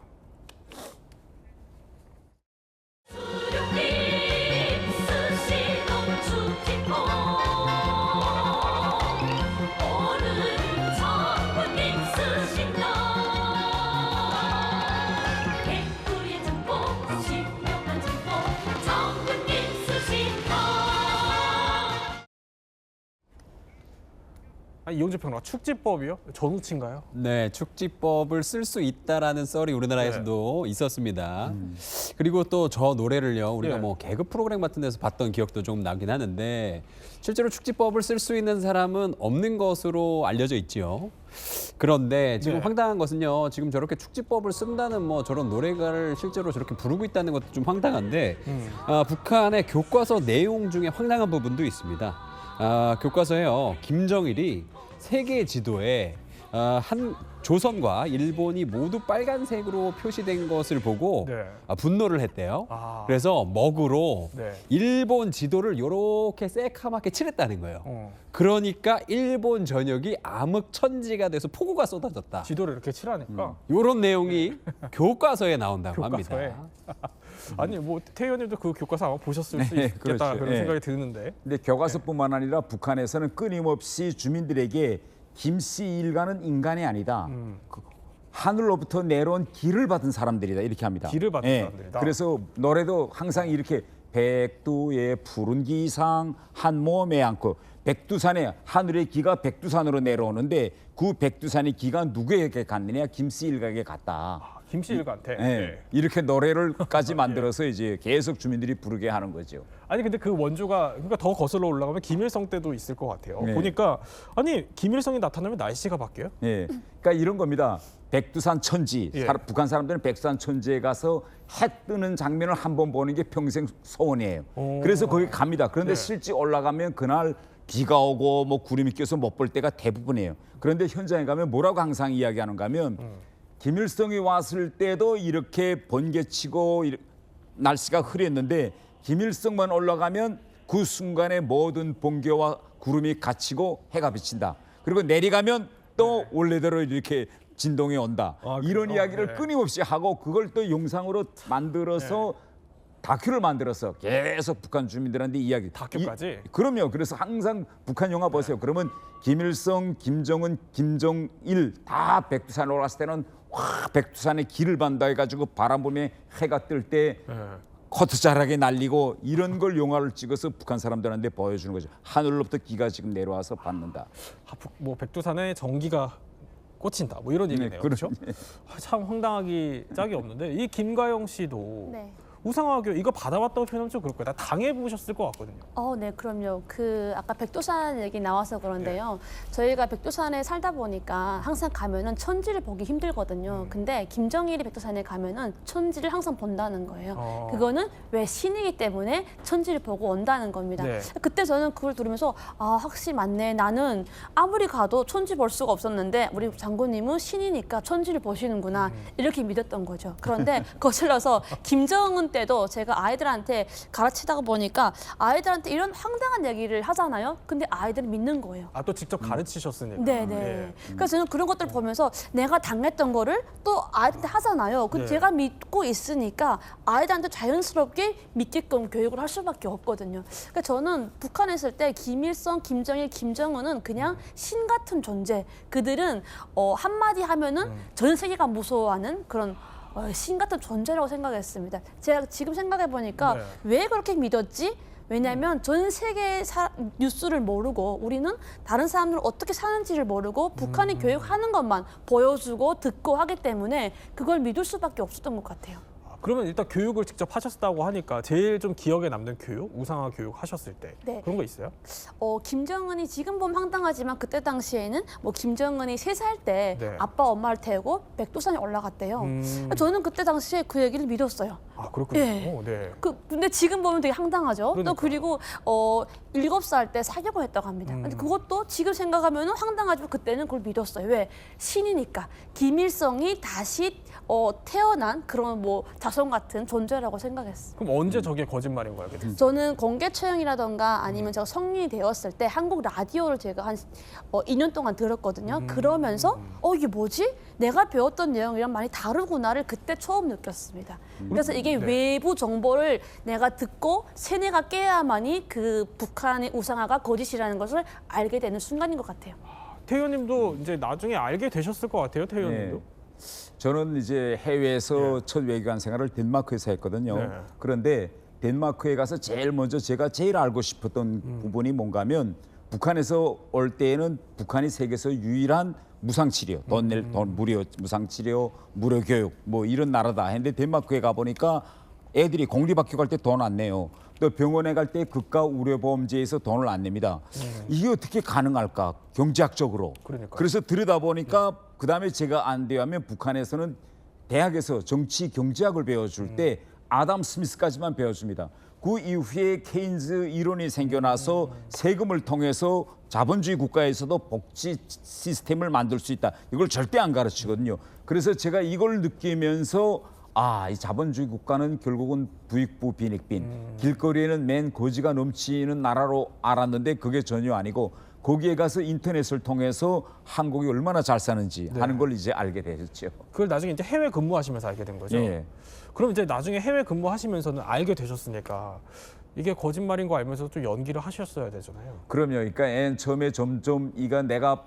이용재 평론가 축지법이요? 전우치인가요? 네, 축지법을 쓸 수 있다라는 썰이 우리나라에서도 있었습니다. 그리고 또 저 노래를요, 우리가 뭐 개그 프로그램 같은 데서 봤던 기억도 좀 나긴 하는데 실제로 축지법을 쓸 수 있는 사람은 없는 것으로 알려져 있지요. 그런데 지금 황당한 것은요, 지금 저렇게 축지법을 쓴다는 뭐 저런 노래가를 실제로 저렇게 부르고 있다는 것도 좀 황당한데 북한의 교과서 내용 중에 황당한 부분도 있습니다. 교과서에요, 김정일이 세계 지도에 한 조선과 일본이 모두 빨간색으로 표시된 것을 보고 분노를 했대요. 그래서 먹으로 일본 지도를 이렇게 새카맣게 칠했다는 거예요. 그러니까 일본 전역이 암흑천지가 돼서 폭우가 쏟아졌다. 지도를 이렇게 칠하니까. 이런 내용이 교과서에 나온다고 교과서에. 합니다. 아니 뭐 태 의원님도 그 교과서 아마 보셨을 수 있겠다 그렇죠. 그런 생각이 드는데. 근데 교과서뿐만 아니라 북한에서는 끊임없이 주민들에게 김씨 일가는 인간이 아니다. 하늘로부터 내려온 길을 받은 사람들이다 이렇게 합니다. 길을 받은 사람들이다. 그래서 노래도 항상 이렇게 백두의 푸른 기상 한 몸에 안고 백두산에 하늘의 기가 백두산으로 내려오는데 그 백두산의 기가 누구에게 갔느냐 김씨 일가에게 갔다. 김씨 일가한테. 네. 이렇게 노래를까지 만들어서 이제 계속 주민들이 부르게 하는 거죠. 아니 근데 그 원조가 그러니까 더 거슬러 올라가면 김일성 때도 있을 것 같아요. 네. 보니까 아니 김일성이 나타나면 날씨가 바뀌어요? 예, 그러니까 이런 겁니다. 백두산 천지, 북한 사람들은 백두산 천지에 가서 해 뜨는 장면을 한번 보는 게 평생 소원이에요. 그래서 거기 갑니다. 그런데 실제 올라가면 그날 비가 오고 뭐 구름이 껴서 못 볼 때가 대부분이에요. 그런데 현장에 가면 뭐라고 항상 이야기하는가 하면 김일성이 왔을 때도 이렇게 번개치고 날씨가 흐렸는데 김일성만 올라가면 그 순간에 모든 번개와 구름이 갇히고 해가 비친다. 그리고 내려가면 또 원래대로 이렇게 진동이 온다. 이런 이야기를 끊임없이 하고 그걸 또 영상으로 만들어서 다큐를 만들어서 계속 북한 주민들한테 이야기. 다큐까지? 그럼요. 그래서 항상 북한 영화 보세요. 그러면 김일성, 김정은, 김정일 다 백두산에 올랐을 때는 와 백두산에 길을 반다 해가지고 바람 불면 해가 뜰 때 커트자락에 날리고 이런 걸 영화를 찍어서 북한 사람들한테 보여주는 거죠. 하늘로부터 기가 지금 내려와서 받는다. 뭐 백두산에 전기가 꽂힌다. 뭐 이런 얘기네요. 그렇죠? 참 황당하기 짝이 없는데 이 김가영 씨도 우상화교 이거 받아봤다고 표현하면 좀 그럴 거예요. 다 당해보셨을 것 같거든요. 네, 그럼요. 아까 백두산 얘기 나와서 그런데요. 저희가 백두산에 살다 보니까 항상 가면은 천지를 보기 힘들거든요. 근데 김정일이 백두산에 가면은 천지를 항상 본다는 거예요. 그거는 왜 신이기 때문에 천지를 보고 온다는 겁니다. 그때 저는 그걸 들으면서 확실히 맞네. 나는 아무리 가도 천지 볼 수가 없었는데 우리 장군님은 신이니까 천지를 보시는구나. 이렇게 믿었던 거죠. 그런데 거슬러서 김정은 유치원 때도 제가 아이들한테 가르치다가 보니까 아이들한테 이런 황당한 얘기를 하잖아요. 근데 아이들은 믿는 거예요. 아, 또 직접 가르치셨으니까. 네네. 예. 그래서 저는 그런 것들 보면서 내가 당했던 거를 또 아이들한테 하잖아요. 그 네. 제가 믿고 있으니까 아이들한테 자연스럽게 믿게끔 교육을 할 수밖에 없거든요. 그러니까 저는 북한에 있을 때 김일성, 김정일, 김정은은 그냥 신 같은 존재. 그들은 한마디 하면은 전 세계가 무서워하는 그런 신 같은 존재라고 생각했습니다. 제가 지금 생각해 보니까 네. 왜 그렇게 믿었지? 왜냐하면 전 세계 뉴스를 모르고 우리는 다른 사람들 어떻게 사는지를 모르고 북한이 교육하는 것만 보여주고 듣고 하기 때문에 그걸 믿을 수밖에 없었던 것 같아요. 그러면 일단 교육을 직접 하셨다고 하니까 제일 좀 기억에 남는 교육, 우상화 교육 하셨을 때 네. 그런 거 있어요? 김정은이 지금 보면 황당하지만 그때 당시에는 뭐 김정은이 3살 때 네. 아빠 엄마를 태우고 백두산에 올라갔대요. 저는 그때 당시에 그 얘기를 믿었어요. 아, 그렇군요. 예. 네. 근데 지금 보면 되게 황당하죠. 그러니까. 또 그리고 7살 때 사격을 했다고 합니다. 근데 그것도 지금 생각하면 황당하지만 그때는 그걸 믿었어요. 왜? 신이니까. 김일성이 다시 태어난 그런 뭐 자손 같은 존재라고 생각했어요. 그럼 언제 저게 거짓말인 거예요? 그게? 저는 공개 처형이라던가 아니면 제가 성인이 되었을 때 한국 라디오를 제가 한 2년 동안 들었거든요. 그러면서 이게 뭐지? 내가 배웠던 내용이랑 많이 다르구나를 그때 처음 느꼈습니다. 그래서 이게 네. 외부 정보를 내가 듣고 세뇌가 깨야만이 그 북한의 우상화가 거짓이라는 것을 알게 되는 순간인 것 같아요. 태 의원님도 이제 나중에 알게 되셨을 것 같아요. 태 의원님도. 네. 저는 이제 해외에서 첫 외교관 생활을 덴마크에서 했거든요. 네. 그런데 덴마크에 가서 제일 먼저 제가 제일 알고 싶었던 부분이 뭔가 하면 북한에서 올 때에는 북한이 세계에서 유일한 무상치료, 돈 무료 무상치료, 무료 교육 뭐 이런 나라다 했는데 덴마크에 가보니까 애들이 공립학교 갈 때 돈 안 내요. 또 병원에 갈 때 국가 의료보험제에서 돈을 안 냅니다. 이게 어떻게 가능할까? 경제학적으로. 그러니까요. 그래서 들여다보니까 그다음에 제가 안 돼요 하면 북한에서는 대학에서 정치 경제학을 배워줄 때 아담 스미스까지만 배워줍니다. 그 이후에 케인즈 이론이 생겨나서 세금을 통해서 자본주의 국가에서도 복지 시스템을 만들 수 있다. 이걸 절대 안 가르치거든요. 그래서 제가 이걸 느끼면서 이 자본주의 국가는 결국은 부익부 빈익빈, 길거리에는 맨 거지가 넘치는 나라로 알았는데 그게 전혀 아니고 거기에 가서 인터넷을 통해서 한국이 얼마나 잘 사는지 하는 걸 이제 알게 되었죠. 그걸 나중에 이제 해외 근무하시면서 알게 된 거죠. 예. 그럼 이제 나중에 해외 근무하시면서는 알게 되셨으니까 이게 거짓말인 거 알면서 좀 연기를 하셨어야 되잖아요. 그럼요. 그러니까 처음에 점점 이가 내가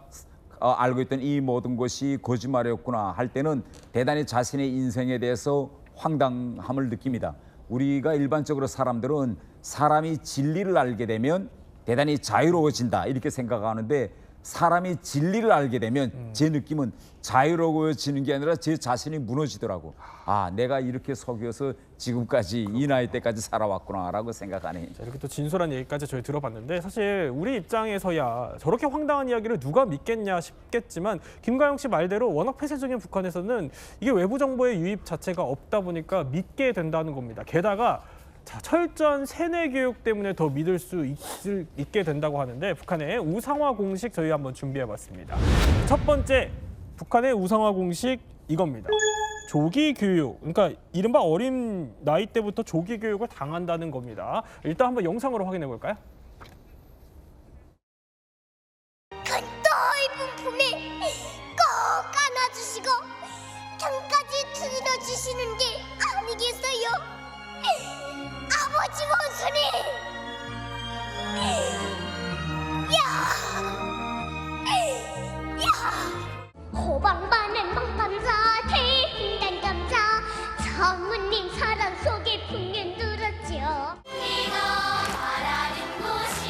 알고 있던 이 모든 것이 거짓말이었구나 할 때는 대단히 자신의 인생에 대해서 황당함을 느낍니다. 우리가 일반적으로 사람들은 사람이 진리를 알게 되면 대단히 자유로워진다 이렇게 생각하는데 사람이 진리를 알게 되면 제 느낌은 자유로워지는 게 아니라 제 자신이 무너지더라고. 내가 이렇게 속여서 지금까지 이 나이 때까지 살아왔구나라고 생각하네. 이렇게 또 진솔한 얘기까지 저희 들어봤는데 사실 우리 입장에서야 저렇게 황당한 이야기를 누가 믿겠냐 싶겠지만 김가영 씨 말대로 워낙 폐쇄적인 북한에서는 이게 외부 정보의 유입 자체가 없다 보니까 믿게 된다는 겁니다. 게다가 철저한 세뇌 교육 때문에 더 믿을 수 있게 된다고 하는데 북한의 우상화 공식 저희 한번 준비해봤습니다. 첫 번째 북한의 우상화 공식 이겁니다. 조기 교육, 그러니까 이른바 어린 나이 때부터 조기 교육을 당한다는 겁니다. 일단 한번 영상으로 확인해 볼까요? 넓은 품에 꼭 안아주시고 ton까지 들어주시는 게 아니겠어요? 아버지 원순이! 호박 많은 망판사 대인간 감사 성우님 사랑 속에 풍년 들었죠. 네가 바라는 곳이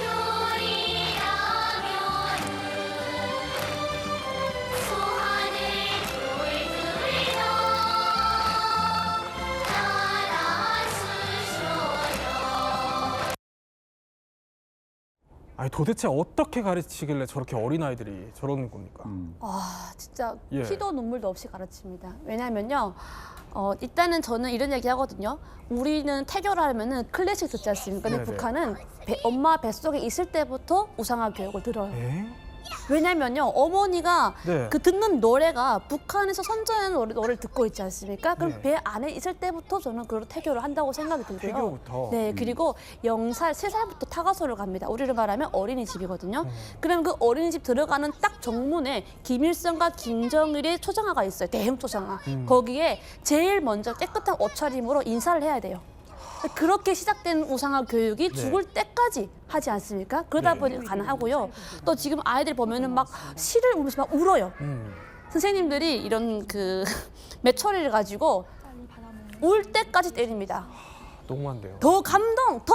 요리라면은 소하늘 돌들이다 따라주셔요. 아니 도대체 어떻게 가르치길래 저렇게 어린아이들이 저러는 겁니까? 진짜 예. 피도 눈물도 없이 가르칩니다. 왜냐하면요. 일단은 저는 이런 얘기 하거든요. 우리는 태교를 하면은 클래식 듣지 않습니까? 근데 네네. 북한은 엄마 뱃속에 있을 때부터 우상화 교육을 들어요. 에? 왜냐면요, 어머니가 네. 그 듣는 노래가 북한에서 선전하는 노래를 듣고 있지 않습니까? 그럼 네. 배 안에 있을 때부터 저는 그걸 태교를 한다고 생각이 들고요. 태교부터? 네, 그리고 0살, 3살부터 타가소를 갑니다. 우리를 말하면 어린이집이거든요. 그러면 그 어린이집 들어가는 딱 정문에 김일성과 김정일의 초상화가 있어요. 대형 초상화. 거기에 제일 먼저 깨끗한 옷차림으로 인사를 해야 돼요. 그렇게 시작된 우상화 교육이 죽을 때까지 하지 않습니까? 그러다 보니 가능하고요. 또 지금 아이들 보면은 막 시를 울면서 막 울어요. 선생님들이 이런 그 매처리를 가지고 울 때까지 때립니다. 너무한데요. 더 감동, 더!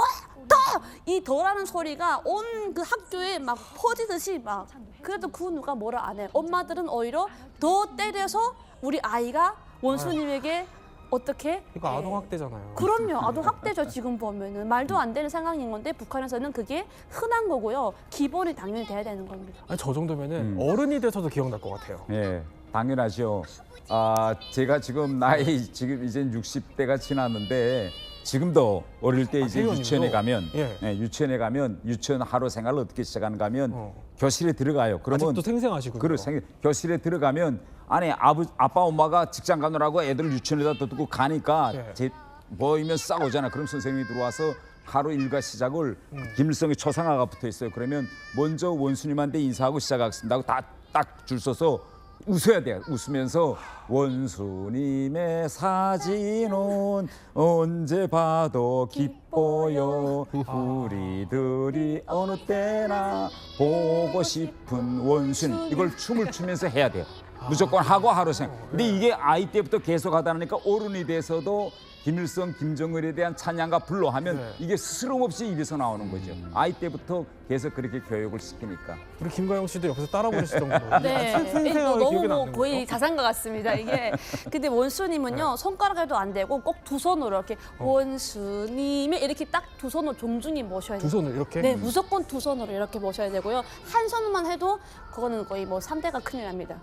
이 더라는 소리가 온 그 학교에 막 퍼지듯이 막 그래도 그 누가 뭐라 안 해요. 엄마들은 오히려 더 때려서 우리 아이가 원수님에게 어떻게? 이거 아동학대잖아요. 그럼요. 아동학대죠. 지금 보면은. 말도 안 되는 상황인 건데 북한에서는 그게 흔한 거고요. 기본이 당연히 돼야 되는 겁니다. 아니, 저 정도면은 어른이 돼서도 기억날 것 같아요. 예, 당연하죠. 아, 제가 지금 나이 지금 이제 60대가 지났는데 지금도 어릴 때 이제 태연님도? 유치원에 가면 예. 유치원에 가면 유치원 하루 생활을 어떻게 시작하는가 하면 교실에 들어가요. 그러면 아직도 생생하시군요. 교실에 들어가면 안에 아빠 엄마가 직장 가느라고 애들 유치원에다 두고 가니까 제 보이면 싸우잖아. 그럼 선생님이 들어와서 하루 일과 시작을 김일성의 초상화가 붙어 있어요. 그러면 먼저 원수님한테 인사하고 시작하겠습니다 하고 다 딱 줄 서서 웃어야 돼요. 웃으면서 원수님의 사진은 언제 봐도 기뻐요. 우리들이 어느 때나 보고 싶은 원수님. 이걸 춤을 추면서 해야 돼요. 무조건 하고 하루 생활. 근데 이게 아이 때부터 계속 하다 보니까 어른이 돼서도 김일성, 김정일에 대한 찬양과 불로하면 이게 스스럼 없이 입에서 나오는 거죠. 아이 때부터 계속 그렇게 교육을 시키니까. 우리 김가영 씨도 옆에서 따라 부르실 정도로. 네, 생생하게 기억이 너무 나는 거의 거죠? 자산가 같습니다. 이게 근데 원수님은요 손가락에도 안 되고 꼭 두 손으로 이렇게 원수님의 이렇게 딱 두 손으로 존중히 모셔야 돼요. 두 손을 이렇게? 네, 무조건 두 손으로 이렇게 모셔야 되고요. 한 손만 해도 그거는 거의 뭐 3대가 큰일 납니다.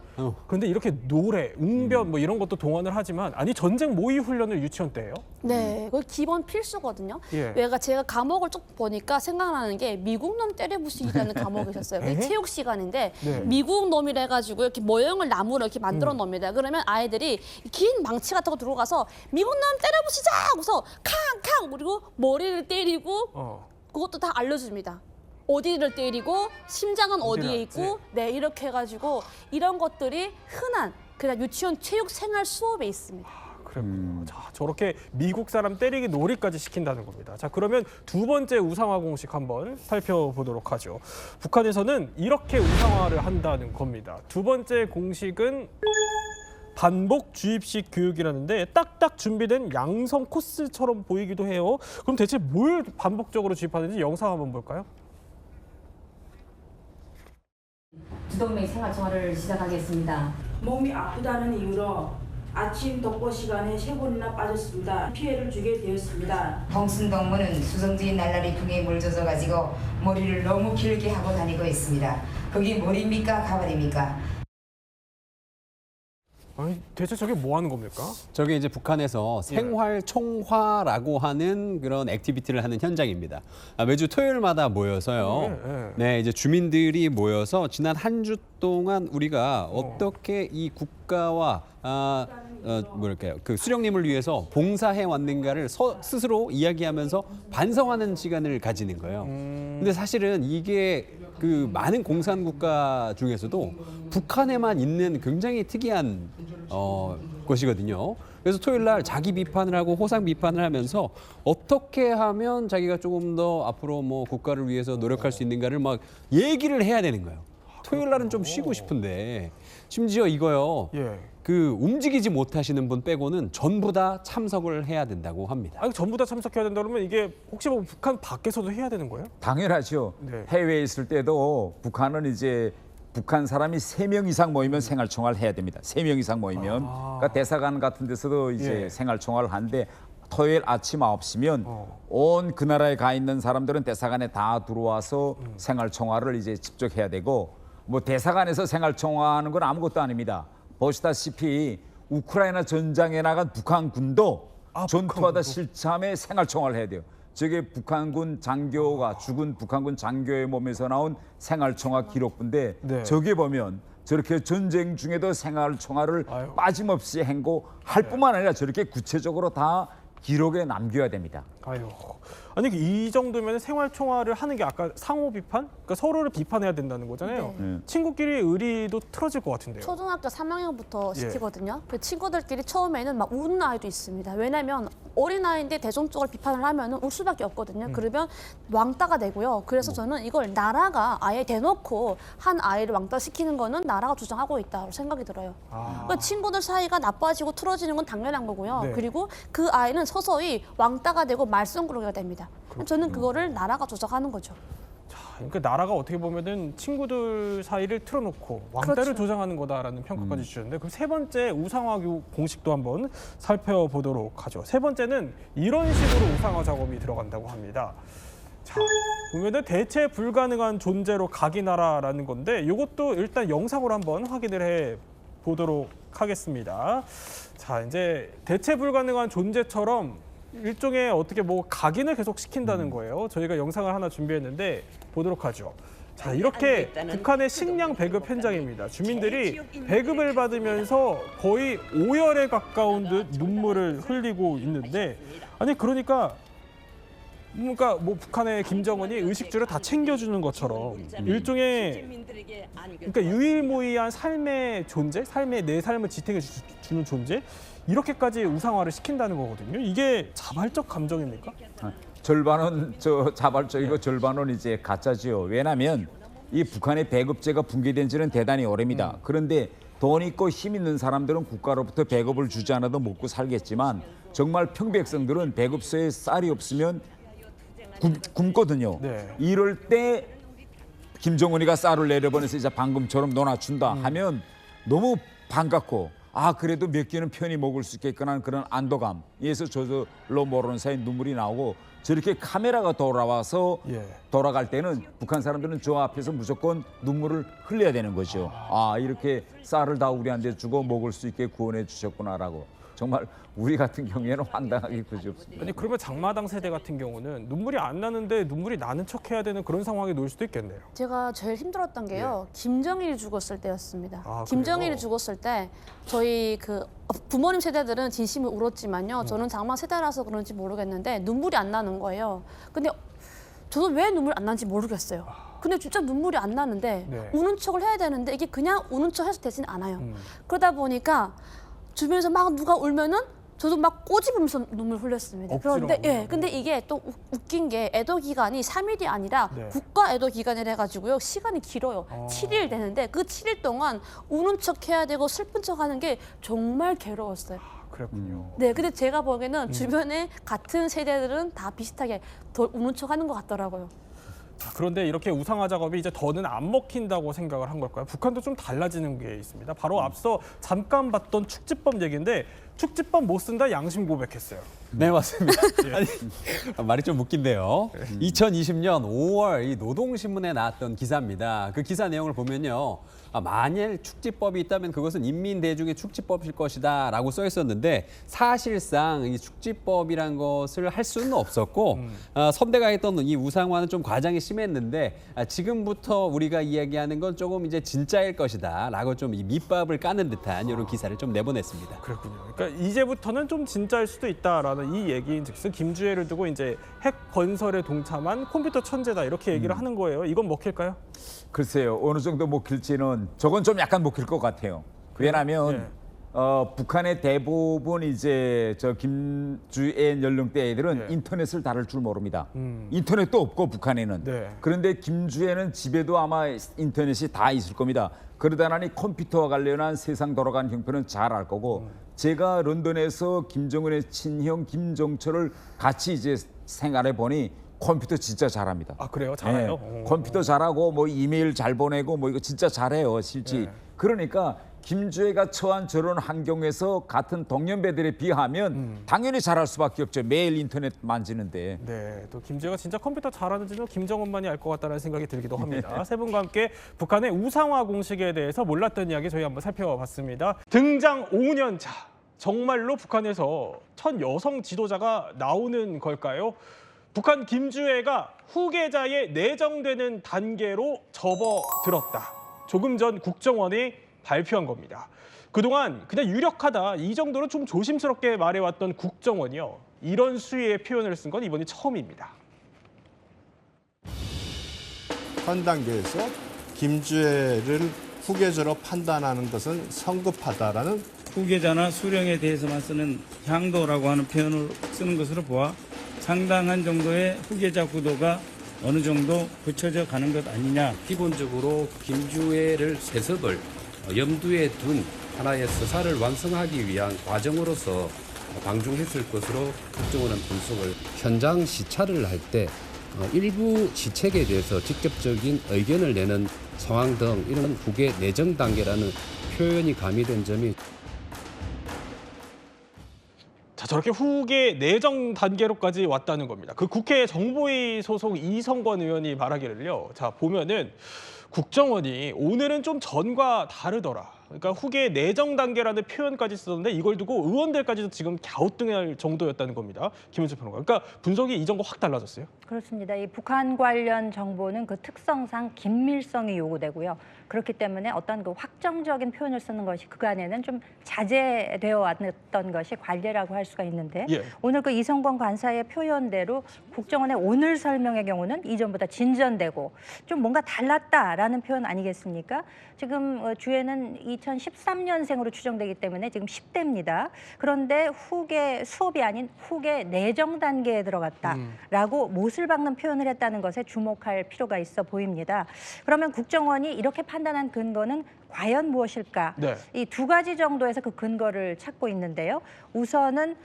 그런데 이렇게 노래, 웅변 뭐 이런 것도 동원을 하지만 아니 전쟁 모의 훈련을 유치원 때 해요? 네, 그거 기본 필수거든요. 예. 제가 과목을 쭉 보니까 생각나는 게 미국 놈 때려부시기라는 과목이 있었어요. 그게 체육 시간인데 네. 미국 놈이라 해가지고 이렇게 모형을 나무로 이렇게 만들어 놓습니다. 그러면 아이들이 긴 망치 같은 거 들고 가서 미국 놈 때려부시자 하고서 캉캉 그리고 머리를 때리고 그것도 다 알려줍니다. 어디를 때리고 심장은 어디에 있고 네 이렇게 해가지고 이런 것들이 흔한 그냥 유치원 체육 생활 수업에 있습니다. 그렇군요. 자, 저렇게 미국 사람 때리기 놀이까지 시킨다는 겁니다. 자, 그러면 두 번째 우상화 공식 한번 살펴보도록 하죠. 북한에서는 이렇게 우상화를 한다는 겁니다. 두 번째 공식은 반복 주입식 교육이라는데 딱딱 준비된 양성 코스처럼 보이기도 해요. 그럼 대체 뭘 반복적으로 주입하는지 영상 한번 볼까요? 주동맥 생활정화를 시작하겠습니다. 몸이 아프다는 이유로 아침 독보 시간에 3번이나 빠졌습니다. 피해를 주게 되었습니다. 동순동무는 수성주의 날라리 풍에 물젖어 가지고 머리를 너무 길게 하고 다니고 있습니다. 그게 머리입니까 가발입니까? 아니, 대체 저게 뭐 하는 겁니까? 저게 이제 북한에서 생활 총화라고 하는 그런 액티비티를 하는 현장입니다. 매주 토요일마다 모여서요. 네, 이제 주민들이 모여서 지난 한 주 동안 우리가 어떻게 이 국가와 뭐랄까요, 그 수령님을 위해서 봉사해 왔는가를 스스로 이야기하면서 반성하는 시간을 가지는 거예요. 근데 사실은 이게 그 많은 공산 국가 중에서도 북한에만 있는 굉장히 특이한 것이거든요. 그래서 토요일 날 자기 비판을 하고 호상 비판을 하면서 어떻게 하면 자기가 조금 더 앞으로 뭐 국가를 위해서 노력할 수 있는가를 막 얘기를 해야 되는 거예요. 토요일 날은 좀 쉬고 싶은데 심지어 이거요. 그 움직이지 못하시는 분 빼고는 전부 다 참석을 해야 된다고 합니다. 아니, 전부 다 참석해야 된다 그러면 이게 혹시 뭐 북한 밖에서도 해야 되는 거예요? 당연하죠. 해외에 있을 때도 북한은 이제 북한 사람이 3명 이상 모이면 생활총화를 해야 됩니다. 3명 이상 모이면. 그러니까 대사관 같은 데서도 이제 생활총화를 하는데 토요일 아침 9시면 온 그 나라에 가 있는 사람들은 대사관에 다 들어와서 생활총화를 이제 직접 해야 되고 뭐 대사관에서 생활총화하는 건 아무것도 아닙니다. 보시다시피 우크라이나 전장에 나간 북한 군도 전투하다 실참에 생활총화를 해야 돼요. 저게 북한군 장교가 죽은 북한군 장교의 몸에서 나온 생활총화 기록부인데 네. 저게 보면 저렇게 전쟁 중에도 생활총화를 빠짐없이 행보할 뿐만 아니라 저렇게 구체적으로 다 기록에 남겨야 됩니다. 아유, 아니 이 정도면 생활총화를 하는 게 아까 상호 비판? 그러니까 서로를 비판해야 된다는 거잖아요. 네. 친구끼리 의리도 틀어질 것 같은데요. 초등학교 3학년부터 예. 시키거든요. 그 친구들끼리 처음에는 막 우는 아이도 있습니다. 왜냐하면 어린아이인데 대중적으로 비판을 하면 울 수밖에 없거든요. 그러면 왕따가 되고요. 그래서 저는 이걸 나라가 아예 대놓고 한 아이를 왕따시키는 거는 나라가 주장하고 있다고 생각이 들어요. 그러니까 친구들 사이가 나빠지고 틀어지는 건 당연한 거고요. 네. 그리고 그 아이는 서서히 왕따가 되고 말썽꾸러기가 됩니다. 저는 그거를 나라가 조작하는 거죠. 그러니까 나라가 어떻게 보면은 친구들 사이를 틀어놓고 왕따를 그렇죠. 조장하는 거다라는 평가까지 주셨는데 그럼 세 번째 우상화 공식도 한번 살펴보도록 하죠. 세 번째는 이런 식으로 우상화 작업이 들어간다고 합니다. 자, 보면은 대체 불가능한 존재로 각인하라라는 건데 이것도 일단 영상으로 한번 확인을 해 보도록 하겠습니다. 자, 이제 대체 불가능한 존재처럼 일종의 어떻게 뭐 각인을 계속 시킨다는 거예요. 저희가 영상을 하나 준비했는데 보도록 하죠. 자, 이렇게 북한의 식량 배급 현장입니다. 주민들이 배급을 받으면서 거의 오열에 가까운 듯 눈물을 흘리고 있는데 아니 그러니까 뭐 북한의 김정은이 의식주를 다 챙겨주는 것처럼 일종의 그러니까 유일무이한 삶의 존재, 내 삶을 지탱해 주는 존재 이렇게까지 우상화를 시킨다는 거거든요. 이게 자발적 감정입니까? 절반은 자발적이고 절반은 이제 가짜지요. 왜냐하면 이 북한의 배급제가 붕괴된 지는 대단히 오래입니다. 그런데 돈 있고 힘 있는 사람들은 국가로부터 배급을 주지 않아도 먹고 살겠지만 정말 평백성들은 배급소에 쌀이 없으면 굶거든요. 네. 이럴 때 김정은이가 쌀을 내려보내서 이제 방금처럼 논아준다 하면 너무 반갑고 그래도 몇 개는 편히 먹을 수 있겠구나 하는 그런 안도감에서 저절로 모르는 사이 눈물이 나오고 저렇게 카메라가 돌아와서 돌아갈 때는 북한 사람들은 저 앞에서 무조건 눈물을 흘려야 되는 거죠. 이렇게 쌀을 다 우리한테 주고 먹을 수 있게 구원해 주셨구나라고. 정말 우리 같은 경우에는 황당하기 그지없습니다. 아니 그러면 장마당 세대 같은 경우는 눈물이 안 나는데 눈물이 나는 척 해야 되는 그런 상황에 놓일 수도 있겠네요. 제가 제일 힘들었던 게요. 김정일이 죽었을 때였습니다. 그래요? 김정일이 죽었을 때 저희 그 부모님 세대들은 진심을 울었지만요. 저는 장마 세대라서 그런지 모르겠는데 눈물이 안 나는 거예요. 근데 저도 왜 눈물 안 나는지 모르겠어요. 근데 진짜 눈물이 안 나는데 우는 척을 해야 되는데 이게 그냥 우는 척 해서 되진 않아요. 그러다 보니까 주변에서 막 누가 울면은 저도 막 꼬집으면서 눈물 흘렸습니다. 그런데 근데 이게 또 웃긴 게 애도 기간이 3일이 아니라 국가 애도 기간이라 해가지고요. 시간이 길어요. 7일 되는데 그 7일 동안 우는 척 해야 되고 슬픈 척 하는 게 정말 괴로웠어요. 그렇군요. 네, 근데 제가 보기에는 주변에 같은 세대들은 다 비슷하게 덜 우는 척 하는 것 같더라고요. 그런데 이렇게 우상화 작업이 이제 더는 안 먹힌다고 생각을 한 걸까요? 북한도 좀 달라지는 게 있습니다. 바로 앞서 잠깐 봤던 축지법 얘기인데 축지법 못 쓴다 양심 고백했어요. 네, 맞습니다. 아니, 말이 좀 웃긴데요. 2020년 5월 이 노동신문에 나왔던 기사입니다. 그 기사 내용을 보면요. 만일 축지법이 있다면 그것은 인민대중의 축지법일 것이다 라고 써 있었는데 사실상 이 축지법이란 것을 할 수는 없었고 선대가 했던 이 우상화는 좀 과장이 심했는데 지금부터 우리가 이야기하는 건 조금 이제 진짜일 것이다 라고 좀 이 밑밥을 까는 듯한 이런 기사를 좀 내보냈습니다. 그렇군요. 그러니까 이제부터는 좀 진짜일 수도 있다라는 이 얘기인즉슨 김주애를 두고 이제 핵 건설에 동참한 컴퓨터 천재다 이렇게 얘기를 하는 거예요. 이건 먹힐까요? 글쎄요. 어느 정도 먹힐지는 저건 좀 약간 먹힐 것 같아요. 왜냐하면 북한의 대부분 이제 저 김주애 연령대 애들은 인터넷을 다룰 줄 모릅니다. 인터넷도 없고 북한에는. 그런데 김주애는 집에도 아마 인터넷이 다 있을 겁니다. 그러다 나니 컴퓨터와 관련한 세상 돌아가는 형편은 잘 알 거고 제가 런던에서 김정은의 친형 김정철을 같이 이제 생활해 보니 컴퓨터 진짜 잘합니다. 그래요? 잘해요? 네. 컴퓨터 잘하고 뭐 이메일 잘 보내고 뭐 이거 진짜 잘해요, 실제. 그러니까 김주애가 처한 저런 환경에서 같은 동년배들에 비하면 당연히 잘할 수밖에 없죠. 매일 인터넷 만지는데. 네, 또 김주애가 진짜 컴퓨터 잘하는지는 김정은만이 알 것 같다는 생각이 들기도 합니다. 세 분과 함께 북한의 우상화 공식에 대해서 몰랐던 이야기 저희 한번 살펴봤습니다. 등장 5년 차. 정말로 북한에서 첫 여성 지도자가 나오는 걸까요? 북한 김주애가 후계자에 내정되는 단계로 접어들었다. 조금 전 국정원이 발표한 겁니다. 그동안 그냥 유력하다 이 정도로 좀 조심스럽게 말해왔던 국정원이요. 이런 수위의 표현을 쓴 건 이번이 처음입니다. 현 단계에서 김주애를 후계자로 판단하는 것은 성급하다라는 후계자나 수령에 대해서만 쓰는 향도라고 하는 표현을 쓰는 것으로 보아 상당한 정도의 후계자 구도가 어느 정도 굳혀져 가는 것 아니냐. 기본적으로 김주애를 세습을 염두에 둔 하나의 서사를 완성하기 위한 과정으로서 방중했을 것으로 국정원은 분석을 현장 시찰을 할 때 일부 시책에 대해서 직접적인 의견을 내는 상황 등 이런 후계 내정 단계라는 표현이 가미된 점이 자, 저렇게 후계 내정 단계로까지 왔다는 겁니다. 그 국회 정보위 소속 이성권 의원이 말하기를요. 자, 보면은 국정원이 오늘은 좀 전과 다르더라. 그러니까 후계 내정 단계라는 표현까지 쓰던데 이걸 두고 의원들까지도 지금 갸우뚱할 정도였다는 겁니다. 김현철 평론가. 그러니까 분석이 이전과 확 달라졌어요. 그렇습니다. 이 북한 관련 정보는 그 특성상 긴밀성이 요구되고요. 그렇기 때문에 어떤 그 확정적인 표현을 쓰는 것이 그간에는 좀 자제되어 왔던 것이 관례라고 할 수가 있는데 오늘 그 이성권 관사의 표현대로 국정원의 오늘 설명의 경우는 이전보다 진전되고 좀 뭔가 달랐다라는 표현 아니겠습니까? 지금 주에는 2013년생으로 추정되기 때문에 지금 10대입니다. 그런데 후계 수업이 아닌 후계 내정 단계에 들어갔다라고 못을 박는 표현을 했다는 것에 주목할 필요가 있어 보입니다. 그러면 국정원이 이렇게 판단한 근거는 과연 무엇일까? 이 두 가지 정도에서 그 근거를 찾고 있는데요. 우선은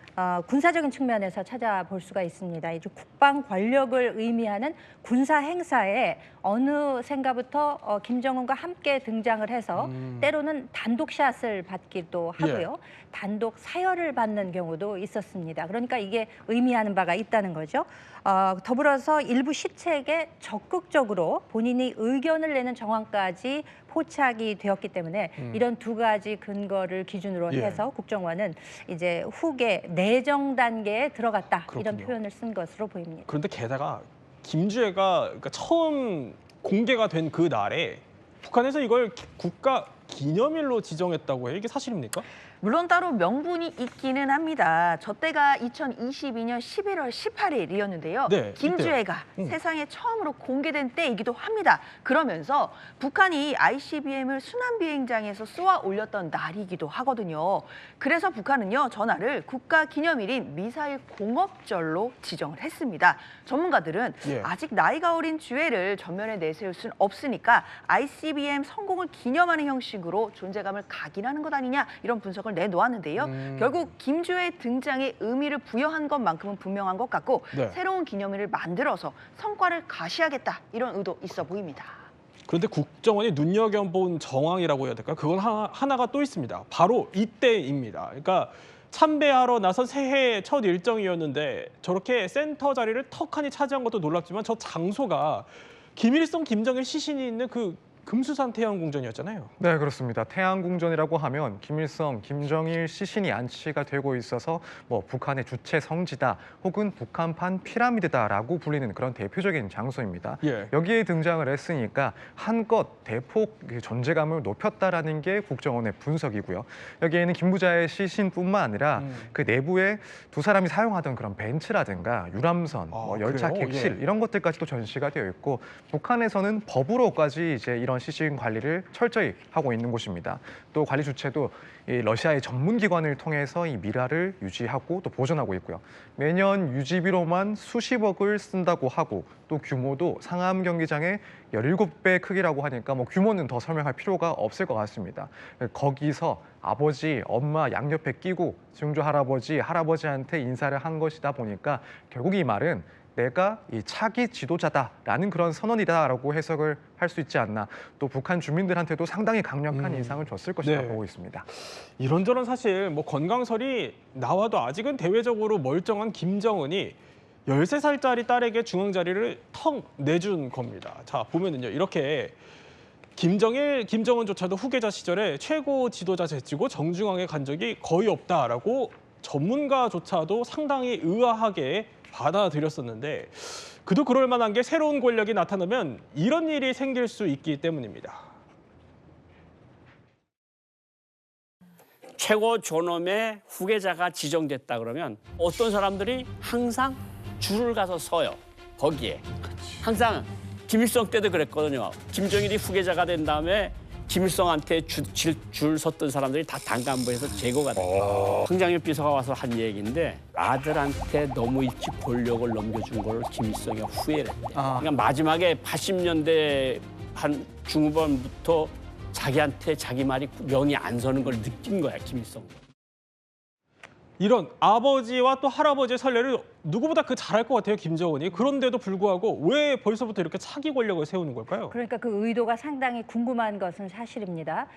군사적인 측면에서 찾아볼 수가 있습니다. 이제 국방 권력을 의미하는 군사 행사에 어느샌가부터 김정은과 함께 등장을 해서 때로는 단독 샷을 받기도 하고요. 단독 사열을 받는 경우도 있었습니다. 그러니까 이게 의미하는 바가 있다는 거죠. 더불어서 일부 시책에 적극적으로 본인이 의견을 내는 정황까지 포착이 되었기 때문에 이런 두 가지 근거를 기준으로 해서 국정원은 이제 후계 내정 단계에 들어갔다. 이런 표현을 쓴 것으로 보입니다. 그런데 게다가 김주애가 그러니까 처음 공개가 된 그 날에 북한에서 이걸 국가 기념일로 지정했다고 해요. 이게 사실입니까? 물론 따로 명분이 있기는 합니다. 저 때가 2022년 11월 18일이었는데요. 네, 김주애가 세상에 처음으로 공개된 때이기도 합니다. 그러면서 북한이 ICBM을 순환비행장에서 쏘아 올렸던 날이기도 하거든요. 그래서 북한은요, 전날을 국가기념일인 미사일 공업절로 지정을 했습니다. 전문가들은 아직 나이가 어린 주애를 전면에 내세울 수는 없으니까 ICBM 성공을 기념하는 형식으로 존재감을 각인하는 것 아니냐 이런 분석을 내놓았는데요. 결국 김주애 등장에 의미를 부여한 것만큼은 분명한 것 같고 새로운 기념일을 만들어서 성과를 가시하겠다 이런 의도 있어 보입니다. 그런데 국정원이 눈여겨본 정황이라고 해야 될까? 그건 하나가 또 있습니다. 바로 이때입니다. 그러니까 참배하러 나선 새해 첫 일정이었는데 저렇게 센터 자리를 턱하니 차지한 것도 놀랍지만 저 장소가 김일성, 김정일 시신이 있는 그 금수산 태양궁전이었잖아요. 네, 그렇습니다. 태양궁전이라고 하면 김일성, 김정일 시신이 안치가 되고 있어서 뭐 북한의 주체 성지다 혹은 북한판 피라미드다라고 불리는 그런 대표적인 장소입니다. 여기에 등장을 했으니까 한껏 대폭 존재감을 높였다라는 게 국정원의 분석이고요. 여기에는 김 부자의 시신뿐만 아니라 그 내부에 두 사람이 사용하던 그런 벤츠라든가 유람선, 뭐 열차 객실 이런 것들까지도 전시가 되어 있고 북한에서는 법으로까지 이제 이런 시신 관리를 철저히 하고 있는 곳입니다. 또 관리 주체도 이 러시아의 전문기관을 통해서 이 미라를 유지하고 또 보존하고 있고요. 매년 유지비로만 수십억을 쓴다고 하고 또 규모도 상암 경기장의 17배 크기라고 하니까 뭐 규모는 더 설명할 필요가 없을 것 같습니다. 거기서 아버지, 엄마 양옆에 끼고 증조 할아버지, 할아버지한테 인사를 한 것이다 보니까 결국 이 말은 내가 이 차기 지도자다라는 그런 선언이다라고 해석을 할 수 있지 않나. 또 북한 주민들한테도 상당히 강력한 인상을 줬을 것이라고 보고 있습니다. 이런저런 사실 뭐 건강설이 나와도 아직은 대외적으로 멀쩡한 김정은이 13살짜리 딸에게 중앙 자리를 턱 내준 겁니다. 자, 보면은요. 이렇게 김정일, 김정은조차도 후계자 시절에 최고 지도자 제치고 정중앙에 간 적이 거의 없다라고 전문가조차도 상당히 의아하게 받아들였었는데 그도 그럴 만한 게 새로운 권력이 나타나면 이런 일이 생길 수 있기 때문입니다. 최고 존엄의 후계자가 지정됐다 그러면 어떤 사람들이 항상 줄을 가서 서요. 거기에. 항상 김일성 때도 그랬거든요. 김정일이 후계자가 된 다음에 김일성한테 줄 섰던 사람들이 다 당간부에서 제거가 됐어요. 황장엽 비서가 와서 한 얘기인데 아들한테 너무 일찍 권력을 넘겨준 걸 김일성이 후회를 했대. 그러니까 마지막에 80년대 한 중후반부터 자기한테 자기 말이 명이 안 서는 걸 느낀 거야, 김일성. 이런 아버지와 또 할아버지의 선례를 누구보다 잘할 것 같아요, 김정은이. 그런데도 불구하고 왜 벌써부터 이렇게 차기 권력을 세우는 걸까요? 그러니까 그 의도가 상당히 궁금한 것은 사실입니다.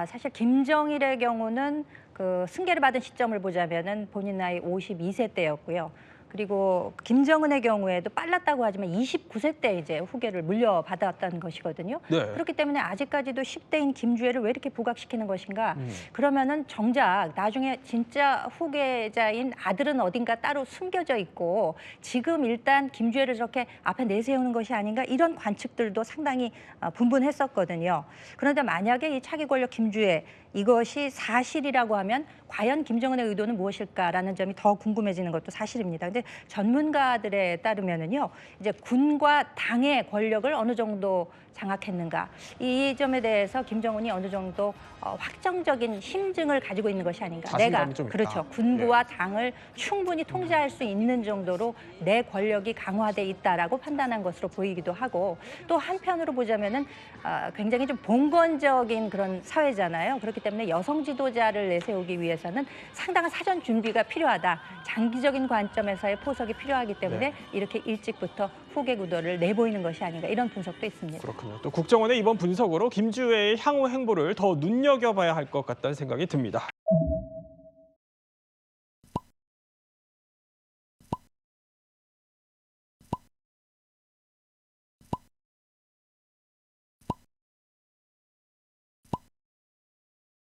사실 김정일의 경우는 그 승계를 받은 시점을 보자면은 본인 나이 52세 때였고요. 그리고 김정은의 경우에도 빨랐다고 하지만 29세 때 이제 후계를 물려받았다는 것이거든요. 네. 그렇기 때문에 아직까지도 10대인 김주애를 왜 이렇게 부각시키는 것인가? 그러면은 정작 나중에 진짜 후계자인 아들은 어딘가 따로 숨겨져 있고 지금 일단 김주애를 저렇게 앞에 내세우는 것이 아닌가? 이런 관측들도 상당히 분분했었거든요. 그런데 만약에 이 차기 권력 김주애 이것이 사실이라고 하면 과연 김정은의 의도는 무엇일까라는 점이 더 궁금해지는 것도 사실입니다. 근데 전문가들에 따르면은요, 이제 군과 당의 권력을 어느 정도 장악했는가 이 점에 대해서 김정은이 어느 정도 확정적인 심증을 가지고 있는 것이 아닌가. 내가 그렇죠. 군부와 당을 충분히 통제할 수 있는 정도로 내 권력이 강화돼 있다라고 판단한 것으로 보이기도 하고 또 한편으로 보자면은 굉장히 좀 봉건적인 그런 사회잖아요. 그렇기 때문에 여성 지도자를 내세우기 위해서는 상당한 사전 준비가 필요하다. 장기적인 관점에서의 포석이 필요하기 때문에 이렇게 일찍부터 후계 구도를 내보이는 것이 아닌가 이런 분석도 있습니다. 그렇군요. 또 국정원의 이번 분석으로 김주애의 향후 행보를 더 눈여겨봐야 할 것 같다는 생각이 듭니다.